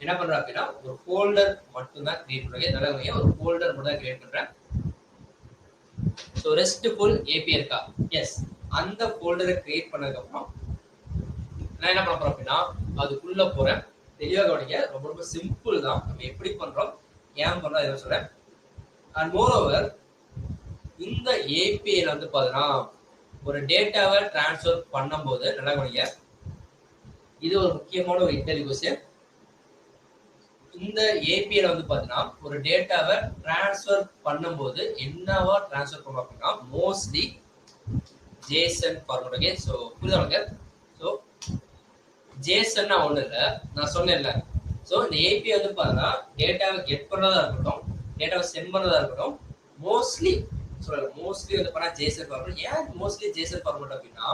என்ன பண்றேன் அப்படின்னா ஒரு ஃபோல்டர் மட்டும் தான் கிரியேட் பண்றேன். நல்லா ஒரு ஃபோல்டர் மட்டும் தான் கிரியேட் பண்றேன். ஸோ ரெஸ்ட்ஃபுல் ஏபி இருக்கா? எஸ். அந்த ஃபோல்டரை கிரியேட் பண்ணதுக்கு அப்புறம் நான் என்ன பண்ண போறேன் அப்படின்னா அதுக்குள்ள போறேன். தெளிவாக கவனிங்க. ரொம்ப ரொம்ப சிம்பிள் தான். நம்ம எப்படி பண்றோம், ஏன் பண்றோம் இதை சொல்றேன். அண்ட் மோர் ஓவர் இந்த ஏபிஐல வந்து பாத்தீங்கன்னா ஒரு டேட்டாவை டிரான்ஸ்ஃபர் பண்ணும்போது நல்லா கவனிங்க. இது ஒரு முக்கியமான ஒரு இன்டர்வியூ கொஸ்டின். இந்த ஏபிஐல வந்து பாத்தீங்கன்னா ஒரு டேட்டாவை டிரான்ஸ்ஃபர் பண்ணும்போது என்னவா டிரான்ஸ்ஃபர் பண்ணுவோம் அப்படின்னா mostly JSON format. Okay, so புரியுதாங்க? ஸோ ஜேசன்னா ஒண்ணு இல்லை, நான் சொன்னேன்ல. ஸோ இந்த ஏபிஐ வந்து பாத்தீங்கன்னா டேட்டாவை கெட் பண்ணதா இருக்கட்டும், டேட்டாவை சென்ட் பண்ணதா இருக்கட்டும், மோஸ்ட்லி மோஸ்ட்லி வந்து பார்த்தா ஜேசன் ஃபார்மேட். ஏன் மோஸ்ட்லி ஜேசன் ஃபார்மேட் அப்படின்னா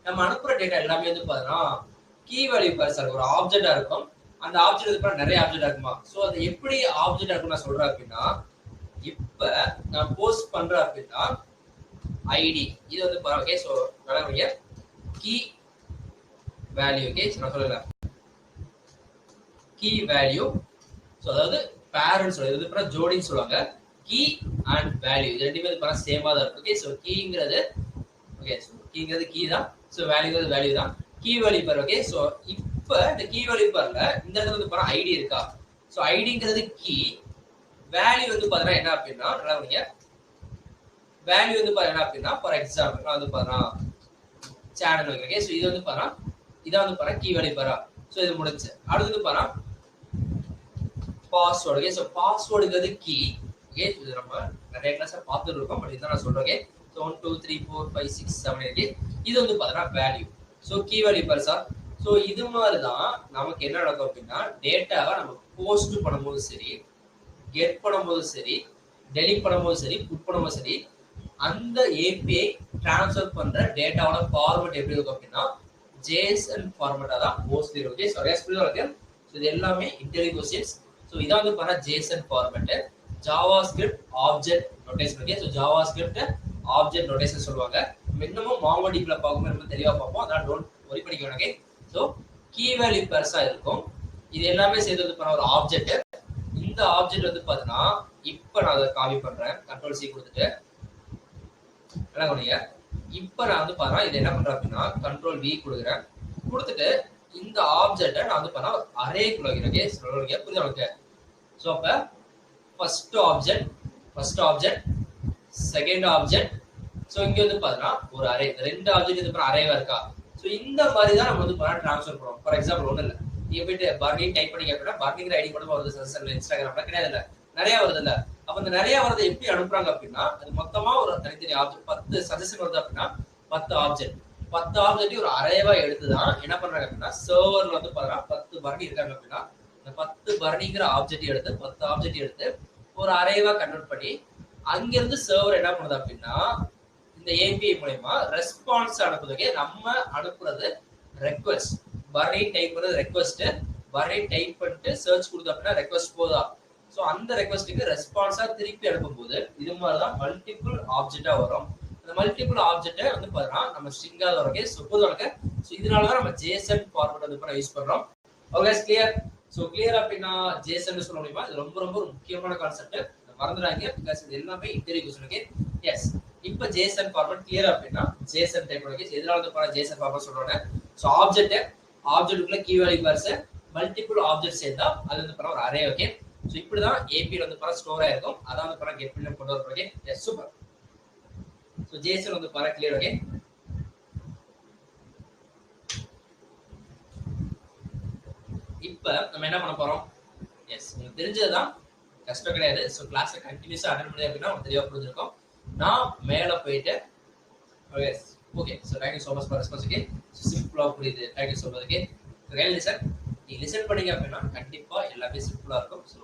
நம்ம அனுப்புற டேட்டா எல்லாமே வந்து பாத்தீங்கன்னா கீ வேல்யூ பேர்ஸா இருக்கும், ஒரு ஆப்ஜெக்டா இருக்கும். அந்த ஆப்ஜெக்ட் வந்து நிறைய ஆப்ஜெக்ட் இருக்குமா. ஸோ அது எப்படி ஆப்ஜெக்ட் இருக்கும் நான் சொல்றேன் அப்படின்னா இப்ப நான் போஸ்ட் பண்றேன் அப்படின்னா ஐடி இது வந்து பாருங்க. ஓகே, ஸோ நல்லா கீ வேல்யூ. ஓகே, நான் சொல்லுறேன் கீ வேல்யூ. ஸோ அதாவது பேரண்ட்ஸ் இது ஜோடின்னு சொல்லுவாங்க. கீ அண்ட் வேல்யூ இது ரெண்டுமே வந்து சேமா தான் இருக்கும். ஓகே, ஸோ கீங்கிறது ஓகே, ஸோ கீங்கிறது கீ தான். ஸோ வேல்யூங்கிறது வேல்யூ தான். Key value pair. Okay, so இப்போ இந்த கீ வேல்யூ பாருங்க, இந்த இடத்துல வந்து பாருங்க ஐடி இருக்கா. ஸோ ஐடிங்கிறது கீ, வேல்யூ வந்து பாத்தீங்கன்னா என்ன அப்படின்னா நல்லா வேல்யூ வந்து பாத்தீங்கன்னா அப்படின்னா ஃபார் எக்ஸாம்பிள் நான் வந்து பாத்தீங்கன்னா சேனல் வைக்கிறேன். ஸோ இது வந்து பாத்தீங்கன்னா இதான் வந்து பாத்தீங்கன்னா கீ வேல்யூ பாரா. ஸோ இது முடிஞ்சு அடுத்து வந்து பாத்தீங்கன்னா பாஸ்வேர்டு. ஓகே, ஸோ பாஸ்வேர்டுங்கிறது கீ. ஓகே, இது நம்ம நிறைய கிளாஸ் பார்த்துட்டு இருக்கோம், பட் இதான் நான் சொல்றேன். ஓகே, ஸோ 1 2 3 4 5 6 7 8 இது வந்து பாத்தீங்கன்னா வேல்யூ. ஸோ கீ வேல்யூ பெருசா. ஸோ இது மாதிரி தான் நமக்கு என்ன நடக்கும் அப்படின்னா டேட்டாவை நம்ம போஸ்ட் பண்ணும்போது சரி, கெட் பண்ணும்போது சரி, டெலிட் பண்ணும்போது சரி, புட் பண்ணும்போது சரி, அந்த ஏபிஐ டிரான்ஸ்ஃபர் பண்ற டேட்டாவோட ஃபார்மேட் எப்படி இருக்கும் அப்படின்னா ஜேசன் ஃபார்மேட்டா தான் மோஸ்ட்லி இருக்கும். சரியா புரியுது? ஸோ இது எல்லாமே இன்டர்வியூ கொஸ்டின்ஸ். ஸோ இதான் வந்து பாத்தீங்கன்னா Jason format. Java script object notation. Okay, so Java script object notation சொல்லுவாங்க. இன்னமும் மாங்கோடிபில பார்க்கும்போது ரொம்ப தெளிவா பார்ப்போம். அதான் டோன்ட் ஒரி பண்ணிக்க வேணாங்க. ஸோ கீ வேல்யூ பெருசா இருக்கும். இது எல்லாமே சேர்த்து வந்து பண்ண ஒரு ஆப்ஜெக்ட். இந்த ஆப்ஜெக்ட் வந்து பாத்தீங்கன்னா இப்ப நான் அதை காப்பி பண்றேன், கண்ட்ரோல் சி கொடுத்துட்டு என்ன பண்ணுங்க. இப்ப நான் வந்து பாத்தீங்கன்னா இது என்ன பண்றேன் அப்படின்னா கண்ட்ரோல் வி கொடுக்குறேன். கொடுத்துட்டு இந்த ஆப்ஜெக்டை நான் வந்து பண்ண அரேக்குள்ள வைக்கிறேன். சொல்லுங்க, புரியுது உங்களுக்கு? ஸோ அப்ப first object second object. So இங்க வந்து பாத்தீங்கன்னா ஒரு அரே, ரெண்டு ஆப்ஜெக்ட் இது அரேவா இருக்கா. ஸோ இந்த மாதிரி தான் நம்ம வந்து ட்ரான்ஸ்ஃபர் பண்ணுவோம். ஃபார் எக்ஸாம்பிள் ஒன்றும் இல்லை, நீங்க போயிட்டு பர்னிங் டைப் பண்ணி அப்படின்னா பர்னிங்கிற ஐடி மட்டும் வருது சஜஷன்ல, இன்ஸ்டாகிராம்ல கிடையாது இல்லை, நிறைய வருது இல்லை. அப்ப இந்த நிறைய வரதை எப்படி அனுப்புறாங்க அப்படின்னா அது மொத்தமா ஒரு தனித்தனி ஆப்ஜெக்ட் 10 சஜஷன் வருது அப்படின்னா 10 ஆப்ஜெக்ட் ஒரு அரேவா எடுத்துதான் என்ன பண்றாங்க அப்படின்னா சர்வர்ல வந்து பாத்தீங்கன்னா 10 பர்னி இருக்காங்க அப்படின்னா இந்த 10 பர்னிங்கிற ஆப்ஜெக்ட் எடுத்து 10 ஆப்ஜெக்ட் எடுத்து ஒரு அரேவா கன்வெர்ட் பண்ணி அங்கிருந்து சர்வர் என்ன பண்ணுது அப்படின்னா இந்த ஏபிஐ மூலமா ரெஸ்பான்ஸ் அனுப்புது. நம்ம அனுப்புறது ரெக்வெஸ்ட், பர்னி டைப் பண்றது ரெக்வெஸ்ட், பர்னி டைப் பண்ணிட்டு சர்ச் கொடுத்தோம் அப்படின்னா ரெக்வெஸ்ட் போதா. ஸோ அந்த ரெக்வெஸ்ட்டுக்கு ரெஸ்பான்ஸா திருப்பி அனுப்பும்போது இது மாதிரிதான் மல்டிபிள் ஆப்ஜெக்டா வரும். அந்த மல்டிபிள் ஆப்ஜெக்டை வந்து பாத்தீங்கன்னா நம்ம ஸ்ட்ரிங்கா வரும். ஸோ பொதுவாக ஸோ இதனாலதான் நம்ம ஜேசன் ஃபார்மேட் வந்து யூஸ் பண்றோம். Okay, clear? ஸோ கிளியர் அப்படின்னா ஜேசன் சொல்ல முடியுமா? இது ரொம்ப ரொம்ப ஒரு முக்கியமான கான்செப்ட், மறந்துடாங்க. பிகாஸ் இது எல்லாமே இன்டர்வியூ கொஸ்டின். எஸ், இப்ப ஜேசன் ஃபார்மேட் கிளியர் அப்படின்னா ஜேசன் டைப் பண்ணுங்க. எதனால வந்து ஜேசன் ஃபார்மேட் சொல்றோம்னா ஸோ ஆப்ஜெக்ட்டுக்குள்ள key value pairs multiple object சேர்ந்தா அது வந்து ஒரு அரே. ஓகே, ஸோ இப்படிதான் ஏபிஐ வந்து ஸ்டோர் ஆயிருக்கும். அதான் வந்து கெட் பண்ணி கொண்டு வரும். Okay, yes, super. So JSON வந்து கிளியர். ஓகே, இப்ப நம்ம என்ன பண்ண போறோம்? எஸ், உங்களுக்கு தெரிஞ்சதுதான், கஷ்டம் கிடையாது. ஸோ கிளாஸ் கண்டினியூஸா அட்டெண்ட் பண்ணி அப்படின்னா உங்களுக்கு தெளிவா புரிஞ்சிருக்கும். நான் மேல போயிட்டு okay, so thank you so much for response. Okay, சிம்பிளா புரியுது. Thank you so much. Okay, real listen. நீங்க லிசன் பண்ணீங்க அப்படின்னா கண்டிப்பா எல்லாமே சிம்பிளா இருக்கும். ஸோ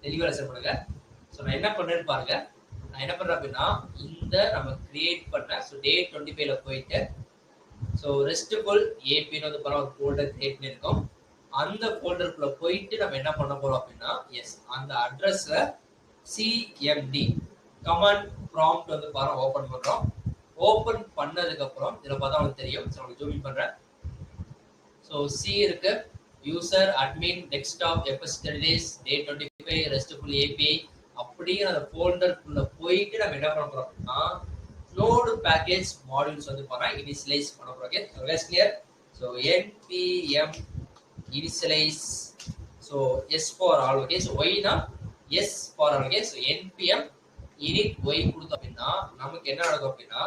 தெளிவா லிசன் பண்ணுங்க. ஸோ நான் என்ன பண்றேன்னு பாருங்க. நான் என்ன பண்றேன் அப்படின்னா இந்த நம்ம கிரியேட் பண்ண ஸோ டே 25ல போயிட்டு ஸோ ரெஸ்ட்ஃபுல் ஏபின்னு வந்து ஒரு ஃபோல்டர் கிரியேட் பண்ணியிருக்கோம். அந்த ஃபோல்டருக்குள்ள போயிட்டு நம்ம என்ன பண்ண போறோம் அப்படின்னா எஸ் அந்த அட்ரஸ்ல சிஎம்டி கமாண்ட் ப்ராம்ப்ட் வந்து ஓபன் பண்றோம். ஓபன் பண்ணதுக்கு அப்புறம் இதுல பார்த்தா உங்களுக்கு தெரியும். ஸோ உங்களுக்கு ஜூம் இன் பண்றேன். ஸோ சி இருக்கு. யூசர் அட்மின் டெஸ்க்டாப் எபிஸ்டடிஸ் டே 25 ரெஸ்ட்ஃபுல் ஏபிஐ அப்படிங்கிற அந்த ஃபோல்டருக்குள்ள போயிட்டு நம்ம என்ன பண்ண போறோம் அப்படின்னா நோடு பேக்கேஜ் மாடியூல்ஸ் வந்து பண்ணா இனிஷியலைஸ் பண்ண போறோம். Okay so clear. So npm initialize so s for all. okay so y na s for all. okay so npm init y கொடுத்தோம் அப்படின்னா நமக்கு என்ன நடக்கும் அப்படின்னா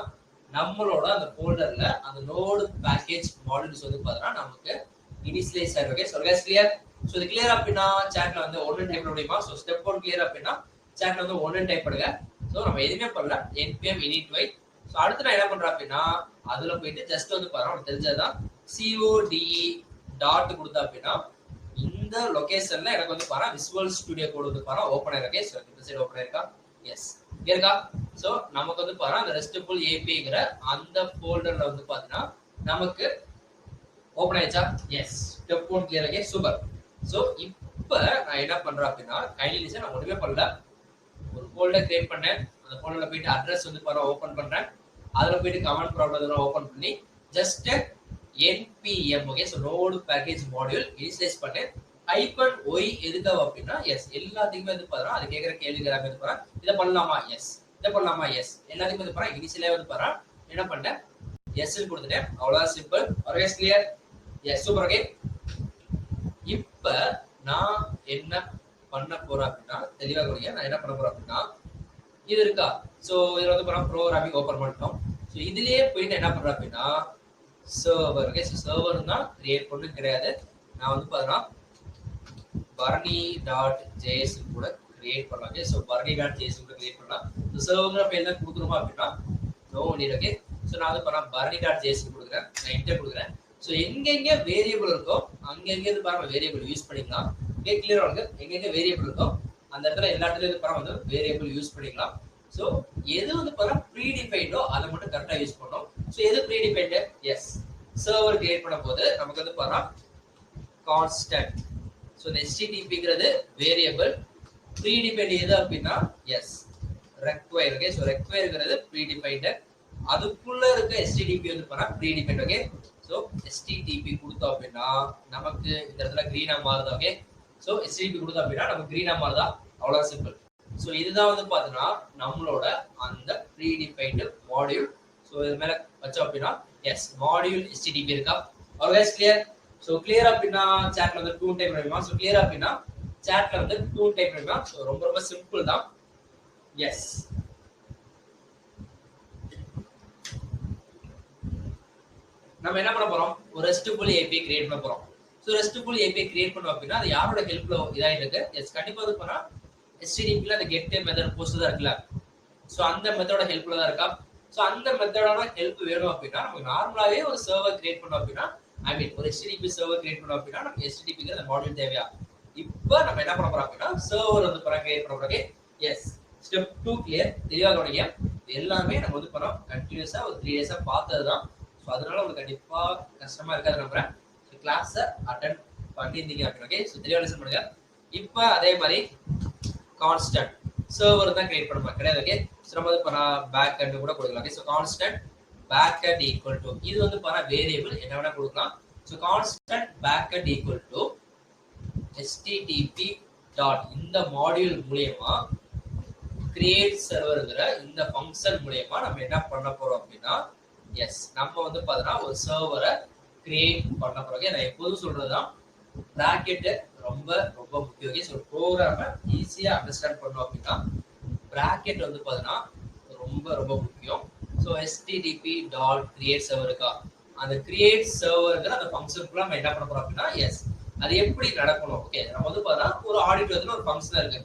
நம்மளோட அந்த ஃபோல்டர்ல அந்த நோடு பேக்கேஜ் மாடியூல்ஸ் வந்து பார்த்தா நமக்கு இனிஷியலைஸ் ஆகும். Okay so clear. ஸோ இது கிளியர் அப்படின்னா சாட்ல வந்து ஒன்னு டைப் பண்ண முடியுமா? ஸோ ஸ்டெப் 1 கிளியர் அப்படின்னா சாட்ல வந்து ஒன்னு டைப் பண்ணுங்க. ஸோ நம்ம எதுவுமே பண்ணல npm init y. ஸோ அடுத்து நான் என்ன பண்றேன் அப்படின்னா அதுல போயிட்டு ஜஸ்ட் வந்து பாருங்க உங்களுக்கு தெரிஞ்சதுதான் code டாட் கொடுத்தா அப்படின்னா இந்த லொகேஷன்ல எனக்கு வந்து பாருங்க விசுவல் ஸ்டுடியோ கோட் வந்து பாருங்க ஓபன் ஆயிருக்கு. ஸோ இந்த சைடு ஓபன் ஆயிருக்கா? எஸ் இருக்கா? ஸோ நமக்கு வந்து பாருங்க அந்த ரெஸ்ட்ஃபுல் ஏபிங்கிற அந்த ஃபோல்டர்ல வந்து பாத்தீங்கன்னா நமக்கு ஓபன் ஆயிடுச்சா? Yes step 1 clear. Okay super. So இப்போ நான் என்ன பண்றேன் அப்படின்னா கைண்ட்லி நான் ஒண்ணுமே பண்ணல, ஒரு ஃபோல்டர் கிரியேட் பண்ணேன். அந்த ஃபோல்டர்ல போயிட்டு அட்ரஸ் வந்து பாருங்க ஓபன் பண்றேன். அதுல போயிட்டு கமெண்ட் ப்ராப்ளம் ஓபன் பண்ணி just npm okay so node package module initialise பண்ணேன். ஹைபன் y எதுக்காக அப்படின்னா எஸ் எல்லாத்துக்குமே வந்து பாருங்க அது கேக்குற கேள்விகளாக வந்து பாருங்க இத பண்ணலாமா? எஸ் இத பண்ணலாமா? எஸ் எல்லாத்துக்குமே வந்து பாருங்க இனிஷியலே வந்து பாருங்க என்ன பண்ணேன் எஸ் னு கொடுத்துட்டேன். அவ்வளவுதான் simple. Always clear. Yes super. Okay இப்போ நான் என்ன பண்ண போறேன் அப்படின்னா தெளிவா கவனிங்க. நான் என்ன பண்ண போறேன் அப்படின்னா இது இருக்கா? சோ இதுல வந்து பாருங்க ப்ரோகிராமிங் ஓபன் பண்ணிட்டோம். சோ இதுலயே போயிட்டு என்ன பண்றேன் அப்படின்னா சர்வர். ஓகே சோ சர்வர் தான் கிரியேட் பண்ணது கிடையாது. நான் வந்து பாத்தீங்கன்னா barney.js கூட கிரியேட் பண்ணலாம். ஓகே சோ barney.js கூட கிரியேட் பண்ணலாம். சோ சர்வர்ங்கற பேர்ல கொடுக்கணுமா அப்படின்னா நோ நீட். ஓகே சோ நான் வந்து பாத்தீங்கன்னா barney.js கொடுக்கிறேன். நான் என்டர் கொடுக்கிறேன். சோ எங்கெங்க வேரியபிள் இருக்கோ அங்கங்க இருந்து பாருங்க வேரியபிள் யூஸ் பண்ணிக்கலாம். ஓகே கிளியரா இருக்கு. எங்கெங்க வேரியபிள் இருக்கோ அந்த இடத்துல எல்லா இடத்துலயும் இருந்து பாருங்க வந்து வேரியபிள் யூஸ் பண்ணிக்கலாம். சோ எது வந்து பாருங்க ப்ரீடிஃபைண்டோ அதை மட்டும் கரெக்டா யூஸ் பண்ணோம். சோ எது ப்ரீடிஃபைண்ட்? எஸ் சர்வர் கிரியேட் பண்ணும்போது நமக்கு வந்து பாருங்க கான்ஸ்டன்ட். சோ இந்த httpங்கிறது வேரியபிள். ப்ரீடிஃபைண்ட் எது அப்படின்னா எஸ் ரெக்வயர். ஓகே சோ ரெக்வயர்ங்கிறது ப்ரீடிஃபைண்ட். அதுக்குள்ள இருக்க http வந்து பாருங்க ப்ரீடிஃபைண்ட். ஓகே சோ http கொடுத்தோம் அப்படின்னா நமக்கு இந்த இடத்துல கிரீனா மாறுது. ஓகே சோ http கொடுத்தோம் அப்படின்னா நமக்கு கிரீனா மாறுதா? அவ்வளவு சிம்பிள். சோ இதுதான் வந்து பாத்தீங்கன்னா நம்மளோட அந்த ப்ரீடிஃபைண்ட் மாடியூல். சோ இது மேல வச்சோம் அப்படின்னா எஸ் மாடியூல் http இருக்கா? Always clear. சோ கிளியர் அப்படின்னா சாட்ல வந்து 2 டைப் பண்ணுவீங்க. சோ கிளியர் அப்படின்னா சாட்ல வந்து 2 டைப் பண்ணுவீங்க. சோ ரொம்ப ரொம்ப சிம்பிள் தான். எஸ் நம்ம என்ன பண்ண போறோம்? ஒரு ரெஸ்ட்ஃபுல் API கிரியேட் பண்ண போறோம். சோ ரெஸ்ட்ஃபுல் API கிரியேட் பண்ணோம் அப்படின்னா அது யாரோட ஹெல்ப்ல இதாயிட்டு இருக்கு? எஸ் கண்டிப்பா வந்து பண்ணா HTTP ல அந்த கெட் மெத்தட் போஸ்ட் தான் இருக்குல்ல. சோ அந்த மெத்தடோட ஹெல்ப்ல தான் இருக்கா? சோ அந்த மெத்தடோட ஹெல்ப் வேணும் அப்படின்னா நமக்கு நார்மலாவே ஒரு சர்வர் கிரியேட் பண்ணோம் அப்படின்னா ஐ மீன் ஒரு HTTP சர்வர் கிரியேட் பண்ணோம் அப்படின்னா நமக்கு HTTPங்கிற அந்த மாடியூல் தேவையா? இப்போ நம்ம என்ன பண்ண போறோம் அப்படின்னா சர்வர் வந்து பண்ண கிரியேட் பண்ண போறோம். Yes step 2 clear. தெளிவா கவனிங்க. எல்லாமே நம்ம வந்து பண்ணோம் கண்டினியூஸா ஒரு 3 டேஸா பார்த்ததுதான். சோ அதனால உங்களுக்கு கண்டிப்பா கஷ்டமா இருக்காது நம்புறேன். கிளாஸை அட்டெண்ட் பண்ணியிருந்தீங்க அப்படின்னு. ஓகே சோ தெளிவா லிசன் பண்ணுங்க. இப்போ அதே மாதிரி கான்ஸ்டன்ட் சர்வர் தான் கிரியேட் பண்ணுமா கிடையாது. ஓகே சோ நம்ம வந்து பண்ணா பேக் எண்ட் கூட கொடுக்கலாம். Okay so constant back end equal to இது வந்து பண்ணா வேரியபிள் என்ன வேணா கொடுக்கலாம். So constant back end equal to http dot இந்த மாடியூல் மூலமா கிரியேட் சர்வர்ங்கற இந்த ஃபங்க்ஷன் மூலமா நம்ம என்ன பண்ண போறோம் அப்படின்னா எஸ் நம்ம வந்து பாத்தீங்கன்னா ஒரு சர்வரை கிரியேட் பண்ண போறோம். நான் எப்போதும் சொல்றதுதான் பிராக்கெட் ரொம்ப ரொம்ப முக்கியம். ஓகே சோ ப்ரோகிராம ஈஸியா அண்டர்ஸ்டாண்ட் பண்ணோம் அப்படின்னா பிராக்கெட் வந்து பாத்தீங்கன்னா ரொம்ப ரொம்ப முக்கியம். சோ http டாட் கிரியேட் சர்வருக்கா அந்த கிரியேட் சர்வர்ங்கற அந்த ஃபங்க்ஷனுக்குள்ள நம்ம என்ன பண்ண போறோம் அப்படின்னா எஸ் அது எப்படி நடக்கணும்? ஓகே நம்ம வந்து பாத்தீங்கன்னா ஒரு ஆடிட் வந்து ஒரு ஃபங்க்ஷன் இருக்கு.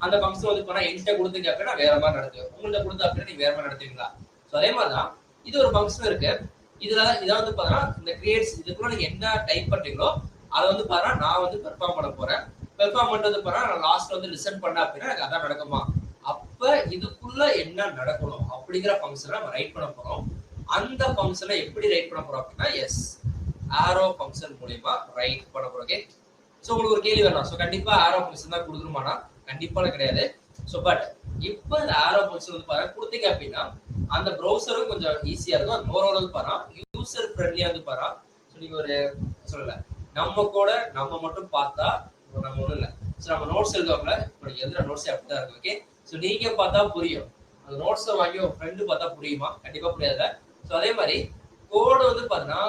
அந்த ஃபங்க்ஷன் வந்து பாத்தீங்கன்னா என்கிட்ட கொடுத்தீங்க அப்படின்னா வேற மாதிரி நடக்கும். உங்கள்ட்ட கொடுத்தா அப்படின்னா நீங்க வேற மாதிரி நடத்துவீங்களா? சோ அதே மாதிரி தான் இது ஒரு ஃபங்க்ஷன் இருக்கு. இதுல இத வந்து பாத்தீங்கன்னா இந்த கிரியேட்ஸ் இதுக்குள்ள நீங்க என்ன டைப் பண்றீங்களோ அதை வந்து பாத்தீங்கன்னா நான் வந்து பெர்ஃபார்ம் பண்ண போறேன். பெர்ஃபார்ம் பண்றது பாத்தீங்கன்னா நான் லாஸ்ட்ல வந்து லிசன் பண்ண அப்படின்னா எனக்கு அதான் நடக்குமா? அப்ப இதுக்குள்ள என்ன நடக்கணும் அப்படிங்கிற ஃபங்க்ஷனை நம்ம ரைட் பண்ண போறோம். அந்த ஃபங்க்ஷனை எப்படி ரைட் பண்ண போறோம் அப்படின்னா எஸ் ஆரோ ஃபங்க்ஷன் மூலமா ரைட் பண்ண போறோம். ஓகே சோ உங்களுக்கு ஒரு கேள்வி வரலாம். சோ கண்டிப்பா ஆரோ ஃபங்க்ஷன் தான் கொடுக்கணுமானா கண்டிப்பா கிடையாது. சோ பட் இப்போ இந்த ஆரோ ஃபங்க்ஷன் வந்து பாருங்க கொடுத்தீங்க அப்படின்னா அந்த ப்ரௌசரும் கொஞ்சம் ஈஸியா இருக்கும். அது மோரோவர் வந்து பாருங்க யூசர் ஃப்ரெண்ட்லியா வந்து பாருங்க. சோ நீங்க ஒரு சொல்லல நம்ம கூட நம்ம மட்டும் பார்த்தா நம்ம ஒண்ணும் இல்லை. ஸோ நம்ம நோட்ஸ் எழுதுவாங்களா, இப்போ எழுதுற நோட்ஸே அப்படிதான் இருக்கு. ஓகே, ஸோ நீங்க பார்த்தா புரியும். அந்த நோட்ஸை வாங்கி உங்க ஃப்ரெண்டு பார்த்தா புரியுமா? கண்டிப்பா புரியாதுல. ஸோ அதே மாதிரி கோடு வந்து பார்த்தீங்கன்னா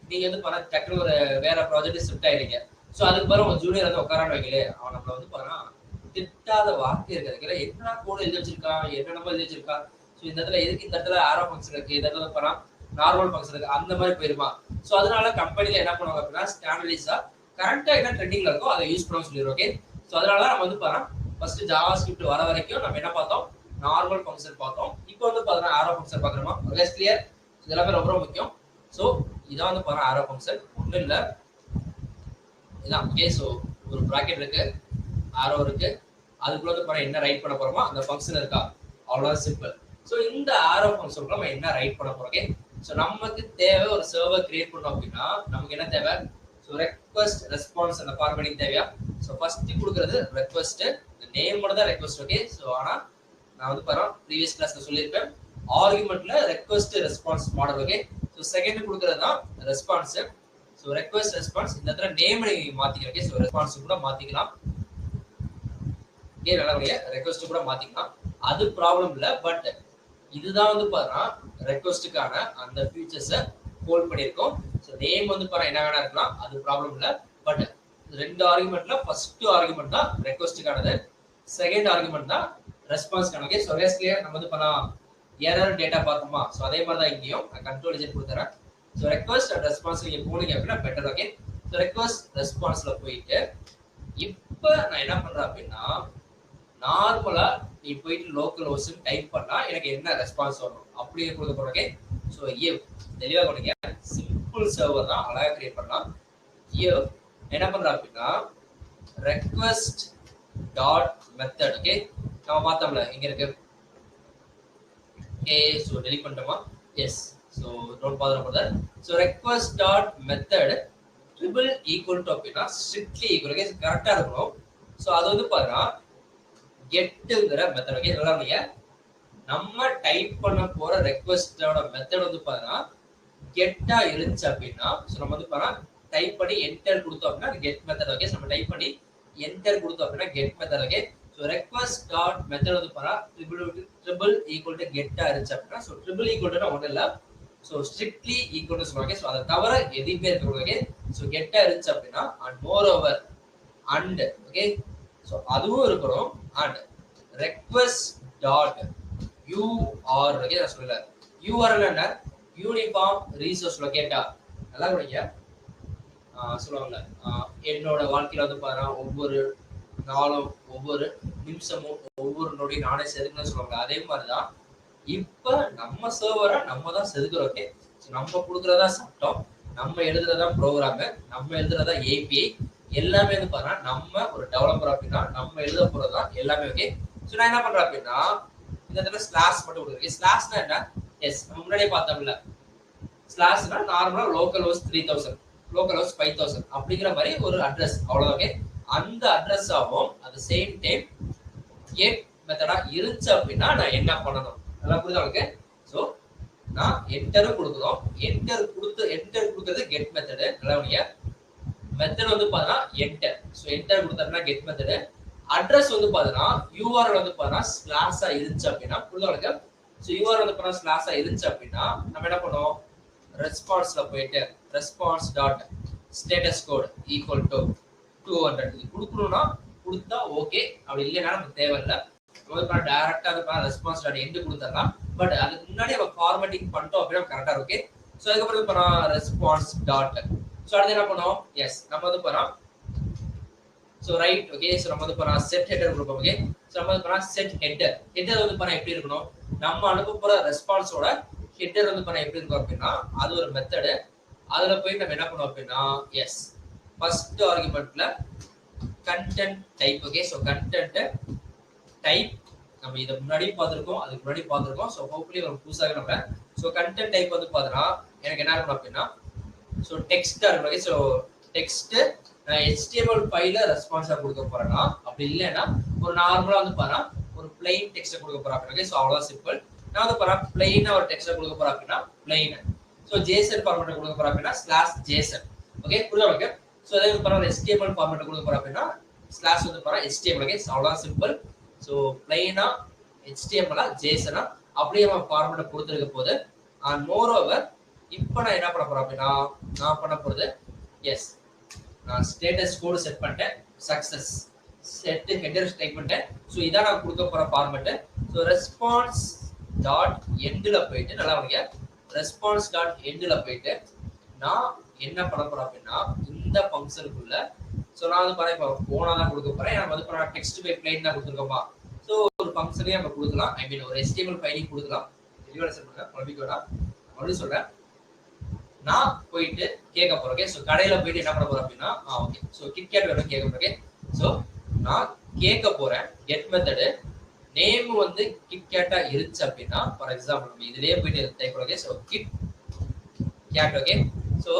நீங்க வந்து பண்ண டக்குனு ஒரு வேற ப்ராஜெக்ட் ஷிஃப்ட் ஆயிடுங்க. ஸோ அதுக்கு பிறகு உங்க ஜூனியர் வந்து உட்காரான்னு வைக்கலே, அவன் நம்மள வந்து பார்த்தீங்கன்னா திட்டாத வார்த்தை இருக்கிறதுல என்ன கோடு எழுதி வச்சிருக்கான், என்னென்னமோ எழுதி வச்சிருக்கான். ஸோ இந்த இடத்துல எதுக்கு இந்த இடத்துல ஆரோ ஃபங்க்ஷன் இருக்கு, இந்த இடத்துல பண்ணா நார்மல் ஃபங்க்ஷன் இருக்கு, அந்த மாதிரி போயிருமா. ஸோ அதனால கம்பெனில என்ன பண்ணுவாங்க அப்படின்னா ஸ்டாண்டர்டைஸா கரெக்டா என்ன ட்ரெண்டிங்ல இருக்கோ அதை யூஸ் பண்ண சொல்லிடுவோம். ஓகே, ஸோ அதனால நம்ம வந்து பார்த்தா ஃபர்ஸ்ட் ஜாவா ஸ்கிரிப்ட் வர வரைக்கும் நம்ம என்ன பார்த்தோம், நார்மல் ஃபங்க்ஷன் பார்த்தோம். இப்போ வந்து பார்த்தா ஆரோ ஃபங்க்ஷன் பார்க்குறோமா. ஓகே கிளியர், இதெல்லாமே ரொம்ப முக்கியம். ஸோ இதான் வந்து பார்த்தா ஆரோ ஃபங்க்ஷன் ஒன்றும் இல்லை இதான். ஓகே, ஸோ ஒரு ப்ராக்கெட் இருக்கு, ஆரோ இருக்கு, அதுக்குள்ள வந்து பாருங்க என்ன ரைட் பண்ண போறோமோ அந்த ஃபங்க்ஷன் இருக்கா, அவ்வளவுதான் சிம்பிள். ஸோ இந்த ஆரோ ஃபங்க்ஷனுக்கு நம்ம என்ன ரைட் பண்ண போறோம். ஓகே, ஸோ நமக்கு தேவை ஒரு சர்வர் கிரியேட் பண்ணோம் அப்படின்னா நமக்கு என்ன தேவை, ஸோ ரெக்வஸ்ட் ரெஸ்பான்ஸ் அந்த ஃபார்மேட்டிங் தேவையா. ஸோ ஃபர்ஸ்ட் கொடுக்குறது ரெக்வஸ்ட், நேம் மட்டும் தான் ரெக்வஸ்ட். ஓகே, ஸோ ஆனா நான் வந்து பாருங்க ப்ரீவியஸ் கிளாஸ்ல சொல்லியிருப்பேன் ஆர்குமெண்ட்ல request response model. Okay, so second கொடுக்குறது தான் ரெஸ்பான்ஸ். ஸோ ரெக்வஸ்ட் ரெஸ்பான்ஸ் இந்த இடத்துல நேம் நீங்க மாத்திக்கலாம். ஓகே, ஸோ ரெஸ்பான்ஸ் கூட மாத்திக்கலாம். ஓகே, நல்லா ரெக்வஸ்ட் கூட மாத்திக்கலாம், அது ப்ராப்ளம் இல்லை. பட் இதுதான் வந்து பாருங்க ரெக்வஸ்ட்டுக்கான அந்த ஃபியூச்சர்ஸை ஹோல்ட் பண்ணியிருக்கோம். ஸோ நேம் வந்து பாருங்க என்ன வேணா இருக்கலாம், அது ப்ராப்ளம் இல்லை. பட் ரெண்டு ஆர்குமெண்ட்ல ஃபர்ஸ்ட் ஆர்குமெண்ட் தான் ரெக்வஸ்ட்டுக்கானது, செகண்ட் ஆர்குமெண்ட் தான் ரெஸ்பான்ஸ்க்கான. ஓகே, ஸோ நம்ம வந்து பண்ணா எரர் டேட்டா பார்த்தோமா. ஸோ அதே மாதிரி தான் இங்கேயும் நான் கண்ட்ரோல் ஏஜென்ட் கொடுத்துறேன். ஸோ ரெக்வஸ்ட் அண்ட் ரெஸ்பான்ஸ் நீங்க போனீங்க அப்படின்னா பெட்டர். ஓகே, ஸோ ரெக்வஸ்ட் ரெஸ்பான்ஸ்ல போயிட்டு இப்போ நான் என்ன பண்றேன் அப்படின்னா நார்மலா நீ போயிட்டு லோக்கல் ஹோஸ்ட் டைப் பண்ணா எனக்கு என்ன ரெஸ்பான்ஸ் வரும் அப்படியே கொடுக்க போறோம். ஓகே, ஸோ தெளிவாக கொடுங்க, சிம்பிள் சர்வர் தான், அழகா கிரியேட் பண்ணலாம். என்ன பண்றேன் அப்படின்னா ரெக்வஸ்ட் டாட் மெத்தட். ஓகே, நம்ம பார்த்தோம்ல இங்க இருக்கு. ஓகே, ஸோ டெலிட் பண்ணிட்டோமா. Yes, so don't bother about that. So request dot method triple equal to அப்படின்னா ஸ்ட்ரிக்ட்லி ஈக்குவல். ஓகே, கரெக்டா இருக்கணும். ஸோ அது வந்து பாருங்க கெட்டுங்கிற மெத்தட். ஓகே, நல்லா நீங்க நம்ம டைப் பண்ண போற ரெக்வஸ்டோட மெத்தட் வந்து பாருங்க கெட்டா இருந்துச்சு அப்படின்னா ஸோ நம்ம வந்து பாருங்க டைப் பண்ணி என்டர் கொடுத்தோம் அப்படின்னா கெட் மெத்தட். ஓகே, நம்ம டைப் பண்ணி என்டர் கொடுத்தோம் அப்படின்னா get method. Okay, so request dot method வந்து பாருங்க ட்ரிபிள் ஈக்குவல் டு கெட்டா இருந்துச்சு அப்படின்னா ஸோ ட்ரிபிள் ஈக்குவல் டு ஒன்றும் இல்லை, ஸோ ஸ்ட்ரிக்ட்லி ஈக்குவல் டு சொல்லுவாங்க. ஸோ அதை தவிர எதுவுமே இருக்கணும். ஓகே, ஸோ கெட்டா இருந்துச்சு அப்படின்னா and moreover and. Okay, so அதுவும் இருக்கணும். And request dot URL. Okay, நான் சொல்லல யூஆர்எல் என்ன, யூனிஃபார்ம் ரிசோர்ஸ் லொகேட்டா. நல்லா படிங்க. சொல்லுவாங்கல்ல என்னோட வாழ்க்கையில வந்து பாருங்க ஒவ்வொரு நாளும் ஒவ்வொரு நிமிஷமும் ஒவ்வொரு நொடியும் நானே செதுக்கணும்னு சொல்லுவாங்க. அதே மாதிரிதான் இப்ப நம்ம சர்வரை நம்ம தான் செதுக்குறோம். ஓகே, நம்ம கொடுக்குறதா சட்டம், நம்ம எழுதுறதா ப்ரோக்ராமு, நம்ம எழுதுறதா ஏபிஐ, எல்லாமே வந்து பாருங்க நம்ம ஒரு டெவலப்பர் அப்படின்னா நம்ம எழுத போறதுதான் எல்லாமே. ஓகே, ஸோ நான் என்ன பண்றேன் அப்படின்னா இந்த இடத்துல ஸ்லாஷ் மட்டும் கொடுக்குறேன். ஸ்லாஷ்னா என்ன, எஸ் நம்ம முன்னாடியே பார்த்தோம்ல ஸ்லாஷ்னா நார்மலா லோக்கல் ஹோஸ்ட் 3000 லோக்கல் ஹோஸ்ட் 5000 அப்படிங்கிற மாதிரி ஒரு அட்ரஸ், அவ்வளவுதான். ஓகே, அந்த அட்ரஸ் ஆகும் at the same time get மெத்தடா இருந்துச்சு அப்படின்னா நான் என்ன பண்ணணும் நல்லா புரியுதா உங்களுக்கு. ஸோ நான் என்டரும் கொடுக்குறோம், என்டர் கொடுக்கறது கெட் மெத்தடு. நல்லா மெத்தட் வந்து பாத்தீங்கன்னா என்டர். ஸோ என்டர் கொடுத்தோம்னா கெட் மெத்தடு. அட்ரஸ் வந்து பாத்தீங்கன்னா யூஆர்எல் வந்து பாத்தீங்கன்னா ஸ்லாஷா இருந்துச்சு அப்படின்னா புரியுதா. ஸோ யூஆர்எல் வந்து பாத்தீங்கன்னா ஸ்லாஷா இருந்துச்சு அப்படின்னா நம்ம என்ன பண்ணுவோம், ரெஸ்பான்ஸ்ல போயிட்டு response dot status code equal to 200 இது கொடுக்கணும்னா கொடுத்தா ஓகே, அப்படி இல்லைன்னா நமக்கு தேவையில்லை. டைரக்டா ரெஸ்பான்ஸ் டாட் எண்ட் கொடுத்துடலாம். பட் அதுக்கு முன்னாடி நம்ம ஃபார்மேட்டிங் பண்ணிட்டோம் அப்படின்னா கரெக்டா இருக்கு. ஸோ அதுக்கப்புறம் பண்ணோம் ரெஸ்பான்ஸ் டாட். ஸோ அடுத்து என்ன பண்ணுவோம், எஸ் நம்ம வந்து பண்ணோம் ஸோ ரைட். ஓகே, ஸோ நம்ம வந்து பண்ணோம் செட் ஹெட்டர் கொடுப்போம். ஓகே, ஸோ நம்ம வந்து பண்ணோம் செட் ஹெட்டர். ஹெட்டர் வந்து பண்ண எப்படி இருக்கணும், நம்ம அனுப்ப போற ரெஸ்பான்ஸோட ஹெட்டர் வந்து பண்ண எப்படி இருக்கும் அப்படின்னா அது ஒரு மெத்தடு. அதுல போய் நம்ம என்ன பண்ணுவோம் அப்படின்னா எஸ் ஃபர்ஸ்ட் ஆர்குமெண்ட்ல content type. Okay, so content type நம்ம இதை முன்னாடி பார்த்துருக்கோம், அதுக்கு முன்னாடி பார்த்துருக்கோம். ஸோ ஹோப்ஃபுல்லி ஒரு புதுசாக நம்ம ஸோ கண்டென்ட் டைப் வந்து பார்த்தோன்னா எனக்கு என்ன இருக்கணும் அப்படின்னா ஸோ டெக்ஸ்டா இருக்கும். ஓகே, ஸோ டெக்ஸ்ட் நான் HTML ஃபைல ரெஸ்பான்ஸா கொடுக்க போறேன்னா அப்படி இல்லைன்னா ஒரு நார்மலா வந்து பாருங்க ஒரு பிளைன் டெக்ஸ்ட கொடுக்க போறேன். ஓகே, ஸோ அவ்வளோதான் சிம்பிள். நான் வந்து பாருங்க பிளைனா ஒரு டெக்ஸ்ட கொடுக்க போறேன் அப்படின்னா பிளைன். ஸோ ஜேசன் ஃபார்மேட் கொடுக்க போறேன் அப்படின்னா ஸ்லாஷ் ஜேசன். ஓகே, புரியுதா உங்களுக்கு. ஸோ அதே வந்து பாருங்க HTML ஃபார்மேட் கொடுக்க போறோம் அப்படின்னா ஸ்லாஷ் வந்து பாருங்க HTML ஓகே அவ்வளோதான் சிம்பிள். ஸோ பிளைனா HTML JSON அப்படியே நம்ம ஃபார்மேட் கொடுத்துருக்க போது அண்ட் மோர் ஓவர் இப்போ நான் என்ன பண்ண போறேன் அப்படின்னா நான் பண்ண போறது எஸ் நான் ஸ்டேட்டஸ் கோடு செட் பண்ணிட்டேன் சக்சஸ் செட் ஹெடர் டைப் பண்ணிட்டேன். ஸோ இதான் நான் கொடுக்க போற ஃபார்மேட். ஸோ ரெஸ்பான்ஸ் டாட் எண்டில் போயிட்டு நல்லா உனக்கு ரெஸ்பான்ஸ் டாட் எண்டில் போயிட்டு நான் என்ன பண்ண போறேன் அப்படின்னா இந்த ஃபங்க்ஷனுக்குள்ள ஸோ நான் வந்து பாருங்க இப்போ போனா தான் கொடுக்க போறேன். நம்ம வந்து பாருங்க டெக்ஸ்ட் பை பிளைன் தான் கொடுத்துருக்கோமா. ஸோ ஒரு ஃபங்க்ஷனே நம்ம கொடுக்கலாம். ஐ மீன் ஒரு HTML ஃபைலையும் கொடுக்கலாம். தெளிவாக சொல்லுங்க குழம்பிக்கோடா அப்படின்னு சொல்றேன். நான் போயிட்டு கேட்க போறேன். ஓகே ஸோ கடையில போயிட்டு என்ன பண்ண போறேன் அப்படின்னா ஓகே ஸோ கிட்கேட் வேணும் கேட்க போறேன். ஸோ நான் கேட்க போறேன் கெட் மெத்தடு நேம் வந்து கிட்கேட்டா இருந்துச்சு அப்படின்னா ஃபார் எக்ஸாம்பிள் நம்ம இதுலயே போயிட்டு டைப் பண்ணுங்க. So KitKat okay so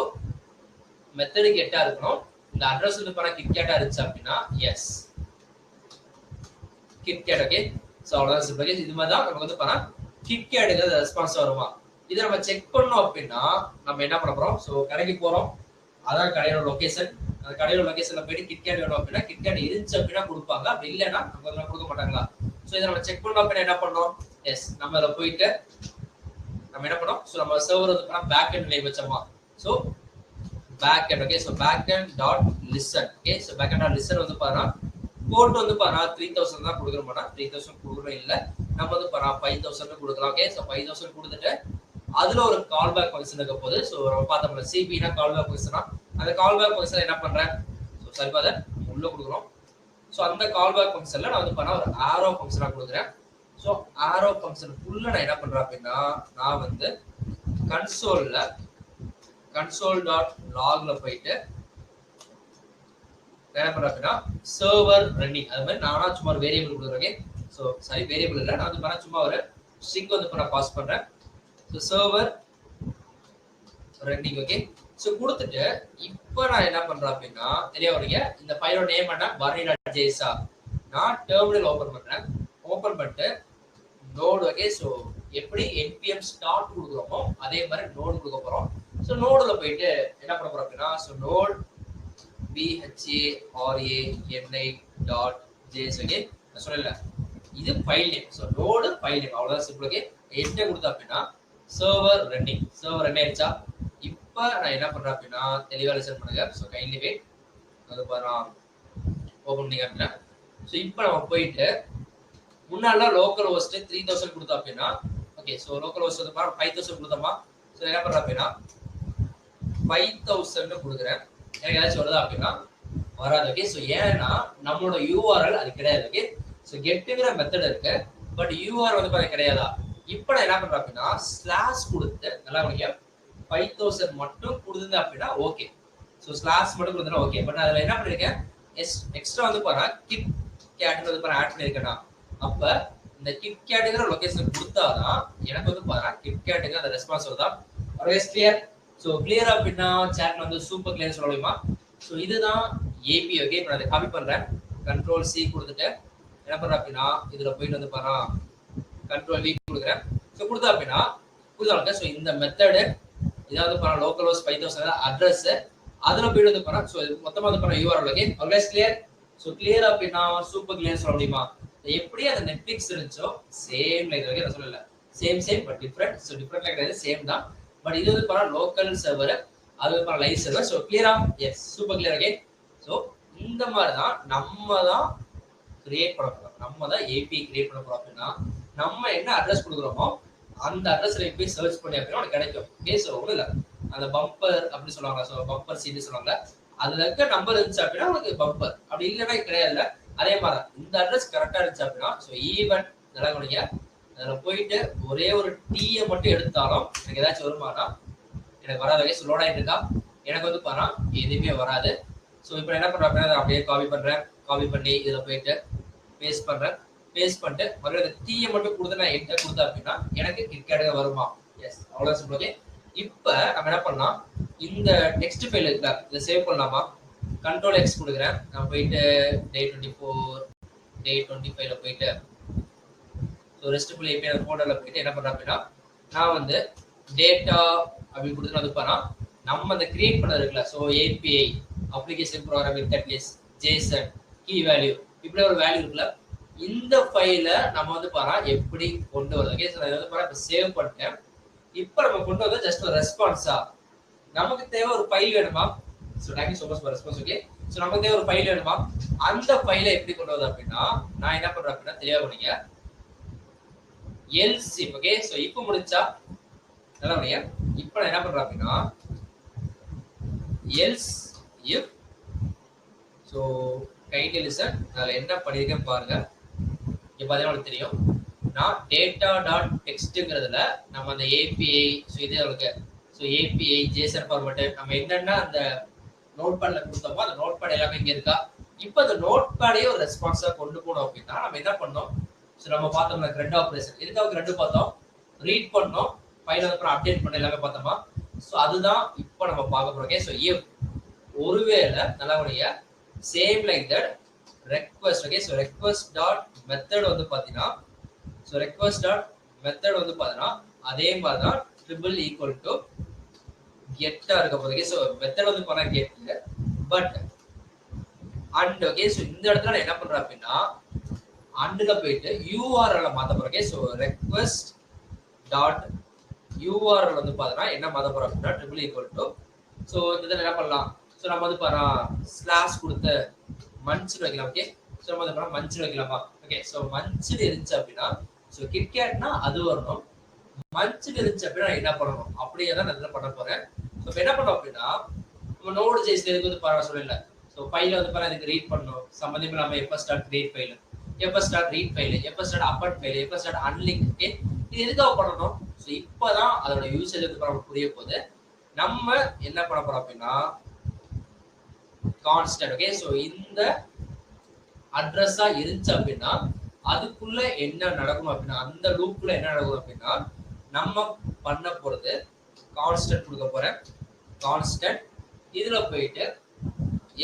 method கெட்டா இருக்கணும். இந்த அட்ரஸ் வந்து பாருங்க கிட்கேட்டா இருந்துச்சு அப்படின்னா எஸ் கிட்கேட் ஓகே ஸோ அவ்வளோதான் சிம்பிள். இது மாதிரி தான் நமக்கு வந்து பாருங்க கிட்கேட்டுக்கு ரெஸ்பான்ஸ் வருமா. இதை நம்ம செக் பண்ணோம் அப்படின்னா நம்ம என்ன பண்ண போறோம். ஸோ கடைக்கு போறோம் அதான் கடையோட லொகேஷன். அந்த கடையோட லொகேஷன்ல போயிட்டு கிட்கேட் வேணும் அப்படின்னா கிட்கேட் இருந்துச்சு அப்படின்னா கொடுப்பாங்க. அப்படி இல்லைன்னா நம்ம கொடுக்க மாட்டாங்களா. ஸோ இதை நம்ம செக் பண்ணோம் அப்படின்னா என்ன பண்ணோம் எஸ் நம்ம அதில் போயிட்டு நம்ம என்ன பண்ணோம். ஸோ நம்ம சர்வர் வந்து பேக் எண்ட் நேம் வச்சோமா. So back end okay so back end dot listen okay so back end dot listen வந்து பாருங்க கோட் வந்து பாருங்க 3000 தான் கொடுக்குற மாட்டோம். 3000 கொடுக்கணும் இல்லை நம்ம வந்து பாருங்க 5000 கொடுக்கலாம். ஓகே ஸோ 5000 கொடுத்துட்டு அதுல ஒரு கால் பேக் ஃபங்க்ஷன் இருக்க போது. ஸோ நம்ம பார்த்தோம்ல சிபினா கால் பேக் ஃபங்க்ஷனா அந்த கால் பேக் ஃபங்க்ஷன் என்ன பண்றேன். ஸோ சரி பாத உள்ள கொடுக்குறோம். ஸோ அந்த கால் பேக் ஃபங்க்ஷன்ல நான் வந்து பண்ண ஒரு ஆரோ ஃபங்க்ஷனா கொடுக்குறேன். ஸோ ஆரோ ஃபங்க்ஷனுக்குள்ள நான் என்ன பண்றேன் அப்படின்னா நான் வந்து கன்சோல் டாட் லாக்ல போயிட்டு என்ன பண்றேன் அப்படின்னா சர்வர் ரன்னிங் அது மாதிரி நானா சும்மா ஒரு வேரியபிள் கொடுக்குறேன். ஸோ சாரி வேரியபிள் இல்லை நான் வந்து பண்ண சும்மா ஒரு ஸ்ட்ரிங் வந்து பண்ண பாஸ் பண்றேன். So server running okay so கொடுத்துட்டு இப்போ நான் என்ன பண்றேன் அப்படின்னா தெரியவீங்க இந்த ஃபைலோட நேம் என்ன varney.js நான் டெர்மினல் ஓபன் பண்றேன். ஓபன் பண்ணிட்டு நோடு ஓகே ஸோ எப்படி npm ஸ்டார்ட் கொடுக்குறோமோ அதே மாதிரி நோடு கொடுக்க போறோம். ஸோ நோடுல போயிட்டு என்ன பண்ண போறோம் அப்படின்னா ஸோ நோட் varney.js ஓகே நான் சொல்லல இது file name. So node file name அவ்வளோதான் சிம்பிள். ஓகே என்ன கொடுத்தா அப்படின்னா சர்வர் ரன்னிங் ஆயிடுச்சா. இப்போ நான் என்ன பண்றேன் அப்படின்னா தெளிவாக லிசன் பண்ணுங்க. ஸோ கைண்ட்லி வெயிட் அது பாருங்க ஓப்பன் பண்ணி காட்டுறேன். ஸோ இப்போ நம்ம போயிட்டு முன்னாடிலாம் லோக்கல் ஹோஸ்ட் 3000 கொடுத்தோம் அப்படின்னா ஓகே ஸோ லோக்கல் ஹோஸ்ட் வந்து பாருங்க 5000 கொடுத்தோமா. ஸோ என்ன பண்றேன் அப்படின்னா 5000 கொடுக்குறேன். எனக்கு ஏதாச்சும் வருதா அப்படின்னா வராது. ஓகே ஸோ ஏன்னா நம்மளோட URL அது கிடையாது. ஓகே ஸோ கெட்டுங்கிற மெத்தட் இருக்கு பட் URL வந்து பாருங்க கிடையாதா. இப்போ நான் என்ன பண்றேன் அப்படின்னா ஸ்லாஷ் கொடுத்து நல்லா கவனிக்க 5000 மட்டும் கொடுத்துருந்தேன் அப்படின்னா ஓகே. ஸோ ஸ்லாஷ் மட்டும் கொடுத்தா ஓகே. பட் அதில் என்ன பண்ணிருக்கேன் எக்ஸ்ட்ரா வந்து பாருங்க கிட் கேட் வந்து பாருங்க ஆட் பண்ணிருக்கேன்னா அப்ப இந்த கிட் கேட்டுங்கிற லொகேஷன் கொடுத்தாதான் எனக்கு வந்து பாருங்க கிட் கேட்டுங்க அந்த ரெஸ்பான்ஸ் வருதா. கிளியர். ஸோ கிளியர் அப்படின்னா சேட்ல வந்து சூப்பர் கிளியர் சொல்ல முடியுமா. ஸோ இதுதான் ஏபி ஓகே. இப்போ நான் அதை காப்பி பண்றேன். கண்ட்ரோல் C கொடுத்துட்டு என்ன பண்றேன் அப்படின்னா இதுல போயிட்டு வந்து பாருங்க கண்ட்ரோல் V கொடுக்குறேன். ஸோ கொடுத்தா அப்படின்னா புரியுதா. ஸோ இந்த மெத்தடு இதாவது பாருங்க லோக்கல் ஹோஸ்ட் 5000 அட்ரஸ் அதுல போயிட்டு வந்து பாருங்க. ஸோ மொத்தமா வந்து பாருங்க URL okay always clear. So clear அப்படின்னா சூப்பர் கிளியர் சொல்ல முடியுமா. எப்படி அந்த நெட்ஃபிளிக்ஸ் இருந்துச்சோ சேம் லைக் ஓகே நான் சொல்லல same but different. So different கிடையாது சேம் தான். பட் இது வந்து பாருங்க லோக்கல் சர்வர் அது வந்து பாருங்க லைவ் சர்வர். ஸோ கிளியரா yes super clear okay. So இந்த மாதிரி தான் நம்ம தான் கிரியேட் பண்ண போறோம். நம்ம தான் API கிரியேட் பண்ண போறோம் அப்படின்னா நம்ம என்ன அட்ரஸ் கொடுக்குறோமோ அந்த அட்ரஸ்ல போய் சர்ச் பண்ணி அப்படின்னா உனக்கு கிடைக்கும். ஓகே ஸோ ஒன்றும் இல்லை அந்த பம்பர் அப்படி சொல்லுவாங்க. ஸோ பம்பர் சீட்டு சொல்லுவாங்க. அதுல இருக்க நம்பர் இருந்துச்சு அப்படின்னா உனக்கு பம்பர் அப்படி இல்லைன்னா கிடையாது. அதே மாதிரி இந்த அட்ரஸ் கரெக்டா இருந்துச்சு அப்படின்னா ஸோ ஈவன் நல்லா கவனிங்க அதுல போயிட்டு ஒரே ஒரு டீயை மட்டும் எடுத்தாலும் எனக்கு ஏதாச்சும் வருமானா எனக்கு வராது. வயசு லோட் ஆகிட்டு இருக்கா எனக்கு வந்து பாரு எதுவுமே வராது. ஸோ இப்போ என்ன பண்றேன் அப்படின்னா அப்படியே காப்பி பண்றேன். காப்பி பண்ணி இதுல போயிட்டு பேஸ்ட் பண்றேன். பேஸ்ட் பண்ணிட்டு மறுபடியும் டீயை மட்டும் கொடுத்து நான் என்டர் கொடுத்தேன் அப்படின்னா எனக்கு கிட்கேட்டுங்க வருமா. எஸ் அவ்வளோ சிம்பிள். இப்போ நம்ம என்ன பண்ணலாம் இந்த டெக்ஸ்ட் ஃபைல் இருக்குல்ல இதை சேவ் பண்ணலாமா. கண்ட்ரோல் X கொடுக்குறேன். நான் போயிட்டு day 24 day 25ல போயிட்டு ஸோ ரெஸ்ட்ஃபுல் API ஃபோல்டர்ல போயிட்டு என்ன பண்றேன் அப்படின்னா நான் வந்து டேட்டா அப்படின்னு கொடுத்து வந்து பாருங்க நம்ம அந்த கிரியேட் பண்ணது இருக்குல்ல. So API application programming techniques, JSON, key value இப்படி ஒரு வேல்யூ இருக்குல்ல, இந்த ஃபைல நம்ம வந்து பாரா எப்படி கொண்டு வரது. ஓகே, சோ இத வந்து பாரா இப்ப சேவ் பண்ணிட்டேன். இப்போ நம்ம கொண்டு வரது ஜஸ்ட் ஒரு ரெஸ்பான்ஸா. நமக்கு தேவை ஒரு ஃபைல் வேணுமா? So thank you so much for response. Okay, so நமக்கு தேவை ஒரு ஃபைல் வேணுமா? அந்த ஃபைலை எப்படி கொண்டு வரது அப்படின்னா, நான் என்ன பண்றேன் அப்படின்னா தெளிவா கவனிங்க. else if. ஓகே, சோ இப்போ முடிச்சா நல்லா கவனிங்க. இப்போ நான் என்ன பண்றேன் அப்படின்னா else if. So kindly listen. நான் என்ன பண்ணிருக்கேன் பாருங்க. இங்க பாத்தீங்கன்னா உங்களுக்கு தெரியும். நான் data.textங்கிறதுல நம்ம அந்த API சோ இது இருக்கு. சோ API JSON ஃபார்மட் நம்ம என்னன்னா அந்த நோட்பேட்ல கொடுத்தோமோ அந்த நோட்பேட் எல்லாமே இங்க இருக்கா. இப்போ அந்த நோட்பேடையே ஒரு ரெஸ்பான்ஸா கொண்டு போனோம் அப்படின்னா நம்ம என்ன பண்ணோம்? சோ நம்ம பார்த்தோம்ல த்ரெட் ஆபரேஷன். இதுக்காக ரெண்டு பார்த்தோம். ரீட் பண்ணோம், ஃபைல் அப்புறம் அப்டேட் பண்ண எல்லாமே பார்த்தோமா. சோ அதுதான் இப்போ நம்ம பார்க்க போறோம். ஓகே, சோ if ஒருவேளை நல்லா கவனிங்க, same like that request. Okay, so request dot method வந்து பாத்தீங்கன்னா சோ request டாட் மெத்தட் வந்து பாத்தீங்கன்னா அதே மாதிரி தான் ட்ரிபிள் ஈக்குவல் டு கெட்டா இருக்க போகுது. சோ மெத்தட் வந்து பண்ண get but and. Okay, so இந்த இடத்துல நான் என்ன பண்றேன் அப்படின்னா அண்ட்ல போயிட்டு URL மாத்த போறேன். Okay, so request dot URL வந்து பாத்தீங்கன்னா என்ன மாத்த போறோம் அப்படின்னா ட்ரிபிள் ஈக்குவல் டு. சோ இந்த என்ன பண்ணலாம்? சோ நம்ம வந்து பாரா ஸ்லாஷ் கொடுத்து மன்ச்னு வைக்கலாம். ஓகே, சோ நம்ம வந்து பாரா மன்ச்னு வைக்கலாமா? ஓகே, சோ மன்ச்னு இருந்துச்சு அப்படின்னா சோ கிட்கேட்னா அது வரணும். மன்ச்னு இருந்துச்சு அப்படின்னா என்ன பண்ணணும் அப்படியே தான் நான் இதில் பண்ண போறேன். ஸோ இப்போ என்ன பண்ணோம் அப்படின்னா நம்ம நோடு ஜேஸ் இதுக்கு வந்து பாரா சொல்லல. ஸோ ஃபைல வந்து பாரா இதுக்கு ரீட் பண்ணணும். சம்பந்தம் இல்லாம எப்போ ஸ்டார்ட் கிரியேட் ஃபைல், எப்போ ஸ்டார்ட் ரீட் ஃபைல், எப்போ ஸ்டார்ட் அப்பட் ஃபைல், எப்போ ஸ்டார்ட் அன்லிங்க். ஓகே, இது எதுக்காக பண்ணணும்? ஸோ இப்போதான் அதோட யூசேஜ் வந்து பாரா புரிய போகுது. நம்ம என்ன பண்ண போறோம் அப்படின்னா கான்ஸ்டன்ட். ஓகே, சோ இந்த அட்ரஸா இருந்துச்சு அப்படின்னா அதுக்குள்ள என்ன நடக்கும் அப்படின்னா அந்த லூப்ல என்ன நடக்கும் அப்படின்னா நம்ம பண்ண போறது கான்ஸ்டன்ட் கொடுக்க போறேன். கான்ஸ்டன்ட் இதுல போயிட்டு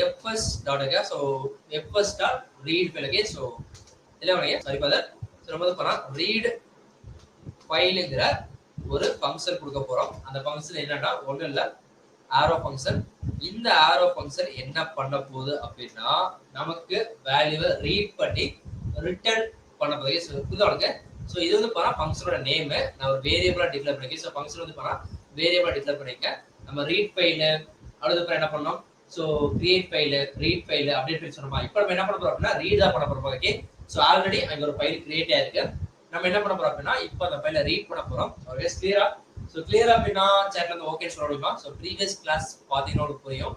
fs dot. So fs dot read file. Okay, so இல்ல சாரி ஃபாதர். சோ நம்ம வந்து பண்ணா ரீட் ஃபைல்ங்கற ஒரு ஃபங்க்ஷன் கொடுக்க போறோம். அந்த ஃபங்க்ஷன் என்னன்னா ஒண்ணும் இல்ல ஆரோ ஃபங்க்ஷன். இந்த ஆரோ ஃபங்க்ஷன் என்ன பண்ண போகுது அப்படின்னா நமக்கு வேல்யூவை ரீட் பண்ணி ரிட்டர்ன் பண்ண போகுது. சோ புரியுதாங்க? சோ இது வந்து பாரா ஃபங்க்ஷனோட நேம் நான் ஒரு வேரியபிளா டிக்ளேர் பண்ணிருக்கேன். சோ ஃபங்க்ஷன் வந்து பாரா வேரியபிளா டிக்ளேர் பண்ணிருக்கேன். நம்ம ரீட் ஃபைல் அடுத்து அப்புறம் என்ன பண்ணோம்? So create file, read file, update file சொன்னோமா. இப்போ நம்ம என்ன பண்ண போறோம் அப்படின்னா ரீட் தான் பண்ண போறோம். ஓகே, சோ ஆல்ரெடி அங்க ஒரு ஃபைல் கிரியேட் ஆயிருக்கு. நம்ம என்ன பண்ண போறோம் அப்படின்னா இப்போ அந்த ஃபைலை ரீட் பண்ண போறோம். ஓகே, கிளியரா? சோ கிளியரா அப்படின்னா சேட்ல வந்து ஓகே சொல்ல முடியுமா? சோ ப்ரீவியஸ் கிளாஸ் பாத்தீங்கன்னா புரியும்.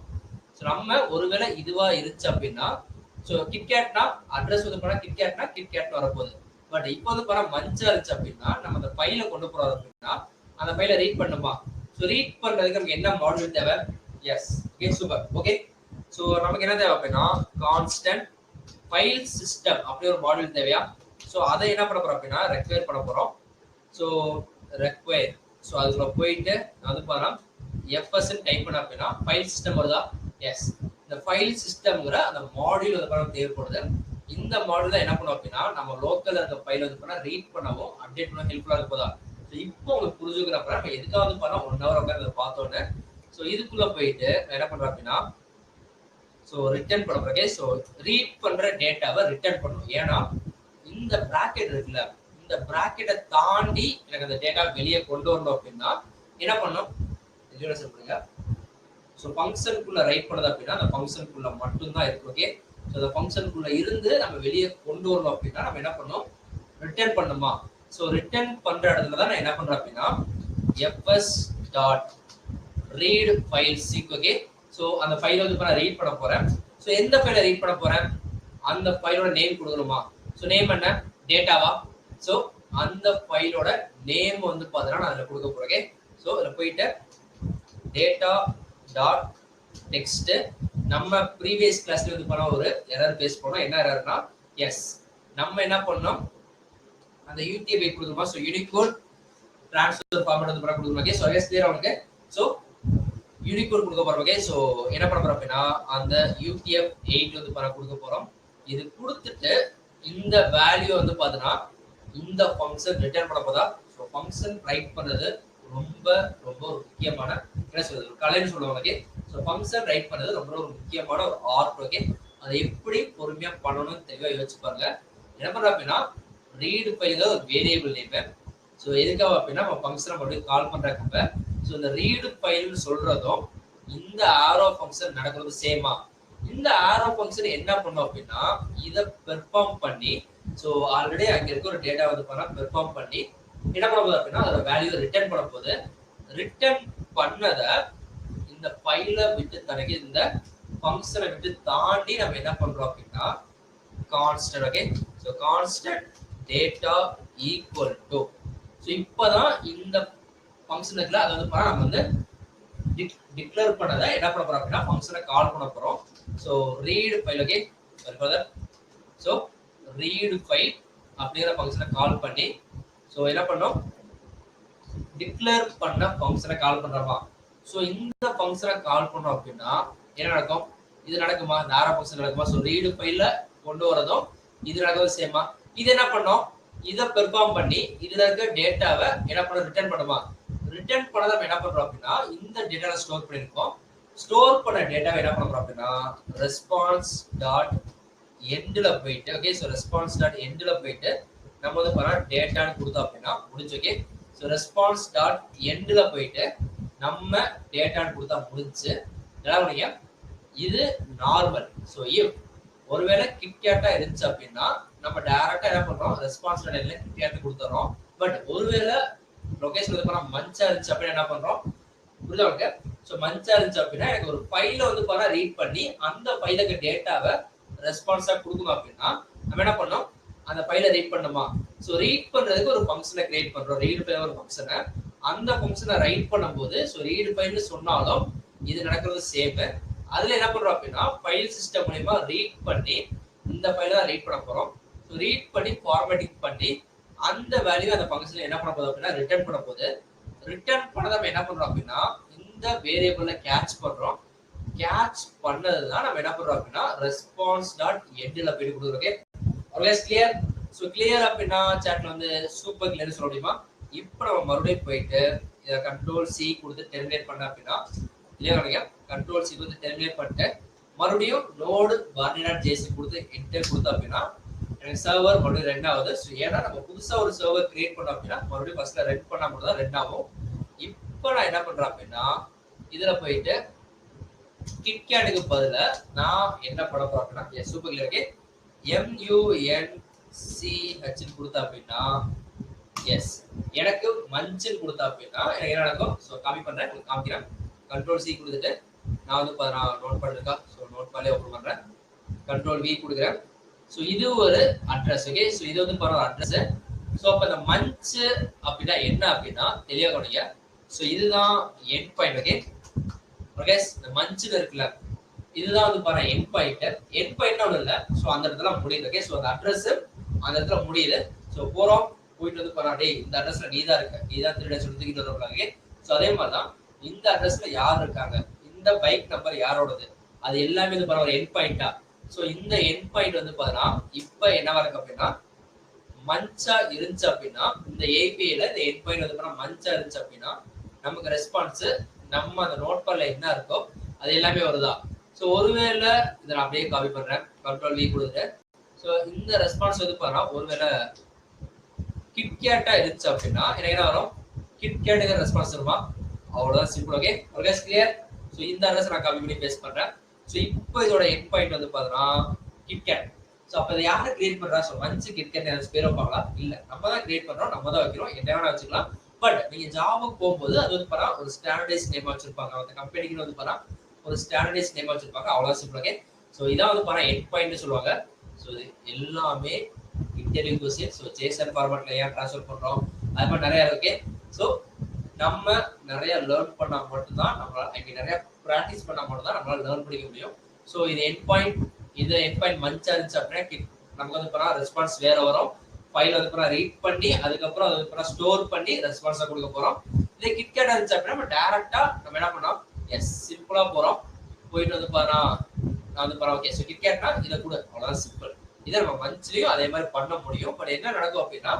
சோ நம்ம ஒருவேளை இதுவா இருந்துச்சு அப்படின்னா சோ கிட்கேட்னா அட்ரஸ் வந்து பண்ணா கிட்கேட் வரப்போகுது. பட் இப்போ வந்து பண்ணா மஞ்சா இருந்துச்சு அப்படின்னா நம்ம அந்த ஃபைலை கொண்டு போறோம் அப்படின்னா அந்த ஃபைலை ரீட் பண்ணுமா. சோ ரீட் பண்றதுக்கு நமக்கு என்ன மாடியூல் தேவை? Yes, okay, super. Okay, so நமக்கு என்ன தேவை அப்படின்னா கான்ஸ்டன்ட் ஃபைல் சிஸ்டம் அப்படி ஒரு மாடியூல் தேவையா? சோ அதை என்ன பண்ண போறோம் அப்படின்னா ரெக்வயர் பண்ண போறோம். So require. சோ அதுக்குள்ள போயிட்டு அது பாரா fs ன்னு டைப் பண்ண அப்படின்னா ஃபைல் சிஸ்டம் வருதா? எஸ், இந்த ஃபைல் சிஸ்டம்ங்கற அந்த மாடியூல் வந்து பாரா தேவைப்படுது. இந்த மாடியூல் தான் என்ன பண்ணும் அப்படின்னா நம்ம லோக்கல்ல இருக்க ஃபைல் வந்து பாரா ரீட் பண்ணவும் அப்டேட் பண்ணவும் ஹெல்ப்ஃபுல்லா இருப்பதா. சோ இப்போ உங்களுக்கு புரிஞ்சுக்கிறப்ப நம்ம எதுக்காக வந்து பாரா 1 hour உட்கார்ந்து பார்த்தோன்னே சோ இதுக்குள்ள போயிட்டு என்ன பண்றோம் அப்படின்னா சோ ரிட்டர்ன் பண்ண போறோம். ஓகே, சோ ரீட் பண்ற டேட்டாவை ரிட்டர்ன் பண்ணணும். ஏன்னா இந்த பிராக்கெட் இருக்குல்ல, இந்த பிராக்கெட்டை தாண்டி எனக்கு அந்த டேட்டா வெளியே கொண்டு வரணும் அப்படின்னா என்ன பண்ணணும்? இதுல சொல்றீங்க. சோ ஃபங்க்ஷனுக்குள்ள ரைட் பண்ணது அப்படின்னா அந்த ஃபங்க்ஷனுக்குள்ள மட்டும் தான் இருக்கு. ஓகே, சோ அந்த ஃபங்க்ஷனுக்குள்ள இருந்து நம்ம வெளியே கொண்டு வரணும் அப்படின்னா நம்ம என்ன பண்ணணும்? ரிட்டர்ன் பண்ணுமா. சோ ரிட்டர்ன் பண்ற இடத்துல தான் நான் என்ன பண்றேன் அப்படின்னா fs dot read file sync. Okay, so அந்த ஃபைலை வந்து நான் ரீட் பண்ண போறேன். சோ எந்த ஃபைலை ரீட் பண்ண போறேன்? அந்த ஃபைலோட நேம் கொடுக்கணுமா? சோ நேம் என்ன? டேட்டாவா? சோ அந்த ஃபைலோட நேம் வந்து பாத்தீங்கன்னா நான் அதுல கொடுக்க போறேன். ஓகே, சோ இதுல போயிட்டு டேட்டா டாட் டெக்ஸ்ட். நம்ம ப்ரீவியஸ் கிளாஸ்ல வந்து பண்ண ஒரு எரர் பேஸ் பண்ணோம். என்ன எரர்னா எஸ் நம்ம என்ன பண்ணோம்? அந்த UTF கொடுக்கணுமா. சோ யூனிகோட் ட்ரான்ஸ்ஃபர் ஃபார்மட் வந்து கொடுக்கணும். ஓகே, சோ எஸ் கிளியரா உங்களுக்கு? சோ யூனிகோட் கொடுக்க போறோம். ஓகே, சோ என்ன பண்ண போறோம் அப்படின்னா அந்த UTF-8 வந்து கொடுக்க போறோம். இது கொடுத்துட்டு இந்த வேல்யூ வந்து பாத்தீங்கன்னா இந்த ஃபங்க்ஷன் ரிட்டர்ன் பண்ண போதா. சோ ஃபங்க்ஷன் ரைட் பண்றது ரொம்ப ரொம்ப முக்கியமான என்ன சொல்றது கலைன்னு சொல்லுவாங்க. ஓகே, ஸோ ஃபங்க்ஷன் ரைட் பண்ணது ரொம்ப ஒரு முக்கியமான ஒரு ஆர்ட். ஓகே, அதை எப்படி பொறுமையா பண்ணணும்னு தெளிவாக யோசிச்சு பாருங்க. என்ன பண்றோம் அப்படின்னா ரீடு ஃபைல் ஒரு வேரியபிள் நேம். ஸோ எதுக்காக அப்படின்னா நம்ம ஃபங்க்ஷனை மறுபடியும் கால் பண்றப்ப ஸோ இந்த ரீடு ஃபைல்னு சொல்றதும் இந்த ஆரோ ஃபங்க்ஷன் நடக்கிறது சேமா. இந்த ஆரோ ஃபங்க்ஷன் என்ன பண்ணும் அப்படின்னா இதை பெர்ஃபார்ம் பண்ணி ஸோ ஆல்ரெடி அங்க இருக்க ஒரு டேட்டா வந்து பண்ணா பெர்ஃபார்ம் பண்ணி என்ன பண்ண போகுது அப்படின்னா அதோட வேல்யூ ரிட்டர்ன் பண்ண போகுது. ரிட்டர்ன் பண்ணதை இந்த ஃபைல விட்டு தனக்கு இந்த ஃபங்க்ஷனை விட்டு தாண்டி நம்ம என்ன பண்றோம் அப்படின்னா constant. Okay, so constant data equal to so இப்போதான் இந்த ஃபங்க்ஷனுக்குல அதை வந்து நம்ம வந்து டிக்ளேர் பண்ணதை என்ன பண்ண போறோம் அப்படின்னா ஃபங்க்ஷனை கால் பண்ண போறோம். So read file. Okay, so read file அப்படிங்கிற ஃபங்க்ஷனை கால் பண்ணி ஸோ என்ன பண்ணோம் டிக்ளேர் பண்ண ஃபங்க்ஷனை கால் பண்றோமா. ஸோ இந்த ஃபங்க்ஷனை கால் பண்ணோம் அப்படின்னா என்ன நடக்கும்? இது நடக்குமா? இந்த ஆரோ ஃபங்க்ஷன் நடக்குமா? ஸோ ரீடு ஃபைல்ல கொண்டு வரதும் இது நடக்கிறது சேமா. இது என்ன பண்ணோம்? இதை பெர்ஃபார்ம் பண்ணி இதுல இருக்க டேட்டாவை என்ன பண்ண ரிட்டர்ன் பண்ணுமா. ரிட்டர்ன் பண்ணதை நம்ம என்ன பண்றோம் அப்படின்னா இந்த டேட்டாவை ஸ்டோர் பண்ணிருக்கோம். ஸ்டோர் பண்ண டேட்டாவை என்ன பண்றோம் அப்படின்னா ரெஸ்பான்ஸ் டாட் எண்ட்ல போயிட்டு ஓகே, ஸோ ரெஸ்பான்ஸ் டாட் எண்ட்ல போயிட்டு நம்ம வந்து பண்ண டேட்டான்னு கொடுத்தோம் அப்படின்னா முடிஞ்சு. ஓகே, ஸோ ரெஸ்பான்ஸ் டாட் எண்ட்ல போயிட்டு நம்ம டேட்டான்னு கொடுத்தா முடிஞ்சு. என்ன இது நார்மல். ஸோ இஃப் ஒருவேளை கிட்கேட்டா இருந்துச்சு அப்படின்னா நம்ம டைரக்டா என்ன பண்றோம் ரெஸ்பான்ஸ் டாட் எண்ட்ல கிட்கேட் கொடுத்துறோம். பட் ஒருவேளை லொகேஷன் வந்து பண்ணா மஞ்சா இருந்துச்சு அப்படின்னா என்ன பண்றோம் புரியுதா? ஸோ மஞ்சா இருந்துச்சு அப்படின்னா எனக்கு ஒரு ஃபைல வந்து பண்ணா ரீட் பண்ணி அந்த ஃபைலுக்கு டேட்டாவை ரெஸ்பான்ஸா கொடுக்கணும் அப்படின்னா நம்ம என்ன பண்ணோம் அந்த ஃபைலை ரீட் பண்ணுமா. ஸோ ரீட் பண்றதுக்கு ஒரு ஃபங்க்ஷனை கிரியேட் பண்றோம். ரீட் ஃபைல் ஒரு ஃபங்க்ஷனை அந்த ஃபங்க்ஷனை ரைட் பண்ணும்போது ஸோ ரீட் ஃபைல்னு சொன்னாலும் இது நடக்கிறது சேம். அதுல என்ன பண்றோம் அப்படின்னா ஃபைல் சிஸ்டம் மூலமா ரீட் பண்ணி இந்த ஃபைலை தான் ரீட் பண்ண போறோம். ஸோ ரீட் பண்ணி ஃபார்மேட்டிங் பண்ணி அந்த வேல்யூ அந்த ஃபங்க்ஷன்ல என்ன பண்ண போகுது அப்படின்னா ரிட்டர்ன் பண்ண போகுது. ரிட்டர்ன் பண்ணதை நம்ம என்ன பண்றோம் அப்படின்னா இந்த வேரியபிள்ல கேட்ச் பண்றோம். கேட்ச் பண்ணதுதான் நம்ம என்ன பண்றோம் அப்படின்னா ரெஸ்பான்ஸ் டாட் எண்ட்ல போய் கொடுக்குறோம். Always clear? ஸோ கிளியர் அப்படின்னா சாட்ல வந்து சூப்பர் கிளியர் சொல்ல முடியுமா? இப்போ நம்ம மறுபடியும் போயிட்டு இதை கண்ட்ரோல் சி கொடுத்து டெர்மினேட் பண்ண அப்படின்னா இல்லையா கண்ட்ரோல் சி கொடுத்து டெர்மினேட் பண்ணிட்டு மறுபடியும் நோடு வார்னிடாட் ஜேசி கொடுத்து என்டர் கொடுத்தோம் அப்படின்னா எனக்கு சர்வர் மறுபடியும் ரன் ஆகுது. ஸோ ஏன்னா நம்ம புதுசா ஒரு சர்வர் கிரியேட் பண்ணோம் அப்படின்னா மறுபடியும் ஃபர்ஸ்ட்ல ரன் பண்ணா மட்டும் தான் ரன் ஆகும். இப்போ நான் என்ன பண்றேன் அப்படின்னா இதுல போயிட்டு கிட்கேட்டுக்கு பதில நான் என்ன பண்ண போறேன் அப்படின்னா சூப்பர் கிளியர் MUNCH கொடுத்தா அப்படின்னா எஸ் எனக்கு மஞ்சள் கொடுத்தா அப்படின்னா எனக்கு என்ன நடக்கும்? ஸோ காப்பி பண்றேன் உங்களுக்கு காமிக்கிறேன். கண்ட்ரோல் சி கொடுத்துட்டு நான் வந்து நோட் பண்ணிருக்கா. ஸோ நோட் பண்ணி ஓப்பன் பண்றேன். கண்ட்ரோல் வி கொடுக்குறேன். ஸோ இது ஒரு அட்ரஸ். ஓகே, ஸோ இது வந்து பரவாயில்ல அட்ரஸ். ஸோ அப்போ இந்த மஞ்சு அப்படின்னா என்ன அப்படின்னா தெளிவாக கவனிங்க. ஸோ இதுதான் எண்ட் பாயிண்ட். ஓகே ஓகே, இந்த மஞ்சுல இருக்குல்ல இதுதான் வந்து பாருங்க எண்ட் பாயிண்ட். எண்ட் பாயிண்ட் ஒன்றும் இல்லை. ஸோ அந்த இடத்துல முடியுது. ஓகே, ஸோ அந்த அட்ரஸ் அந்த இடத்துல முடியுது. ஸோ போறோம் போயிட்டு வந்து பாருங்க டேய் இந்த அட்ரஸ்ல நீ தான் இருக்க, நீ தான் 3 சொல்லி தூக்கிட்டு வருவாங்க. ஸோ அதே மாதிரி தான் இந்த அட்ரஸ்ல யார் இருக்காங்க, இந்த பைக் நம்பர் யாரோடது, அது எல்லாமே வந்து பாருங்க ஒரு எண்ட் பாயிண்டா. ஸோ இந்த எண்ட் பாயிண்ட் வந்து பாத்தீங்கன்னா இப்ப என்னவா இருக்கு அப்படின்னா மஞ்சா இருந்துச்சு அப்படின்னா இந்த ஏபிஐல இந்த எண்ட் பாயிண்ட் வந்து பாத்தீங்கன்னா மஞ்சா இருந்துச்சு அப்படின்னா நமக்கு ரெஸ்பான்ஸ் நம்ம அந்த நோட் பேட்ல என்ன இருக்கோ அது எல்லாமே வருதா. ஸோ ஒருவேளை இதை நான் அப்படியே காப்பி பண்றேன், கண்ட்ரோல் வி கொடுத்துட்டேன். ஸோ இந்த ரெஸ்பான்ஸ் வந்து பாத்தீங்கன்னா ஒருவேளை கிட்கேட்டா இருந்துச்சு அப்படின்னா எனக்கு என்ன வரும், கிட்கேட்டுங்கிற ரெஸ்பான்ஸ் வருமா. அவ்வளவுதான் simple. Okay okay clear. So இந்த அட்ரஸ் நான் காப்பி பண்ணி பேஸ்ட் பண்றேன். ஸோ இப்போ இதோட எண்ட் பாயிண்ட் வந்து பாத்தீங்கன்னா கிட்கேட். ஸோ அப்போ இதை யாரை கிரியேட் பண்றா? ஸோ மஞ்சு கிட்கேட் பேர் வைப்பாங்களா? இல்ல, நம்ம தான் கிரியேட் பண்றோம், நம்ம தான் வைக்கிறோம், என்ன வேணா வச்சுக்கலாம். பட் நீங்க ஜாபுக்கு போகும்போது அது வந்து பாத்தா ஒரு ஸ்டாண்டர்டைஸ் நேமா வச்சிருப்பாங்க, அந்த கம்பெனிக்கு வந்து பாத்தா ஒரு ஸ்டாண்டர்டைஸ் நேமா வச்சிருப்பாங்க. அவ்வளவு சிம்பிள். ஓகே, ஸோ இதான் வந்து பாத்தா எண்ட் பாயிண்ட் சொல்லுவாங்க. ஸோ இது எல்லாமே இன்டர்வியூ கொஸ்டின். ஸோ ஜேசன் ஃபார்மேட்ல ஏன் ட்ரான்ஸ்ஃபர் பண்றோம் அது மாதிரி நிறைய இருக்கு. ஸோ நம்ம நிறைய லேர்ன் பண்ணா மட்டும்தான் நம்மளால இங்க நிறைய ப்ராக்டிஸ் பண்ணா மட்டும் தான் நம்மளால லேர்ன் பண்ணிக்க முடியும். ஸோ இது எண்ட் பாயிண்ட், இது எண்ட் பாயிண்ட் மஞ்சா இருந்துச்சு அப்படின்னா நமக்கு வந்து பாத்தா ரெஸ்பான்ஸ் வேற வரும். ஃபைல் வந்து பாத்தா ரீட் பண்ணி அதுக்கப்புறம் அது வந்து ஸ்டோர் பண்ணி ரெஸ்பான்ஸா கொடுக்க போறோம். இதே கிட்கேட் இருந்துச்சு அப்படின்னா நம்ம டைரக்டா நம்ம என்ன பண்ணோம், எஸ் சிம்பிளா போறோம். போயிட்டு வந்து பாரு நான் வந்து பாரு ஓகே. ஸோ கிட்கேட்னா இதை கூட அவ்வளவுதான் சிம்பிள். இதை நம்ம மந்த்லியும் அதே மாதிரி பண்ண முடியும். பட் என்ன நடக்கும் அப்படின்னா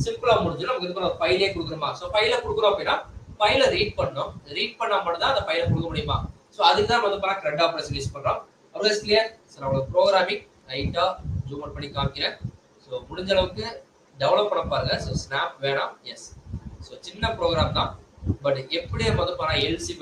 சிம்பிளா முடிஞ்சிடும். நமக்கு இது ஒரு ஃபைலே கொடுக்குறோமா. ஸோ ஃபைல கொடுக்குறோம் அப்படின்னா ஃபைலை ரீட் பண்ணோம், ரீட் பண்ணா மட்டும் தான் அந்த ஃபைலை கொடுக்க முடியுமா. ஸோ அதுக்கு தான் வந்து பார்த்தா க்ரெட் ஆப்ரேஷன் யூஸ் பண்றோம். Always clear. ஸோ நம்மளோட ப்ரோக்ராமிங் ரைட்டா ஜூம் அவுட் பண்ணி காமிக்கிறேன். ஸோ முடிஞ்ச அளவுக்கு டெவலப் பண்ண பாருங்க. ஸோ ஸ்னாப் வேணாம். எஸ். ஸோ சின்ன ப்ரோக்ராம் தான், பட் எப்படி நம்ம வந்து பார்த்தா எல்சி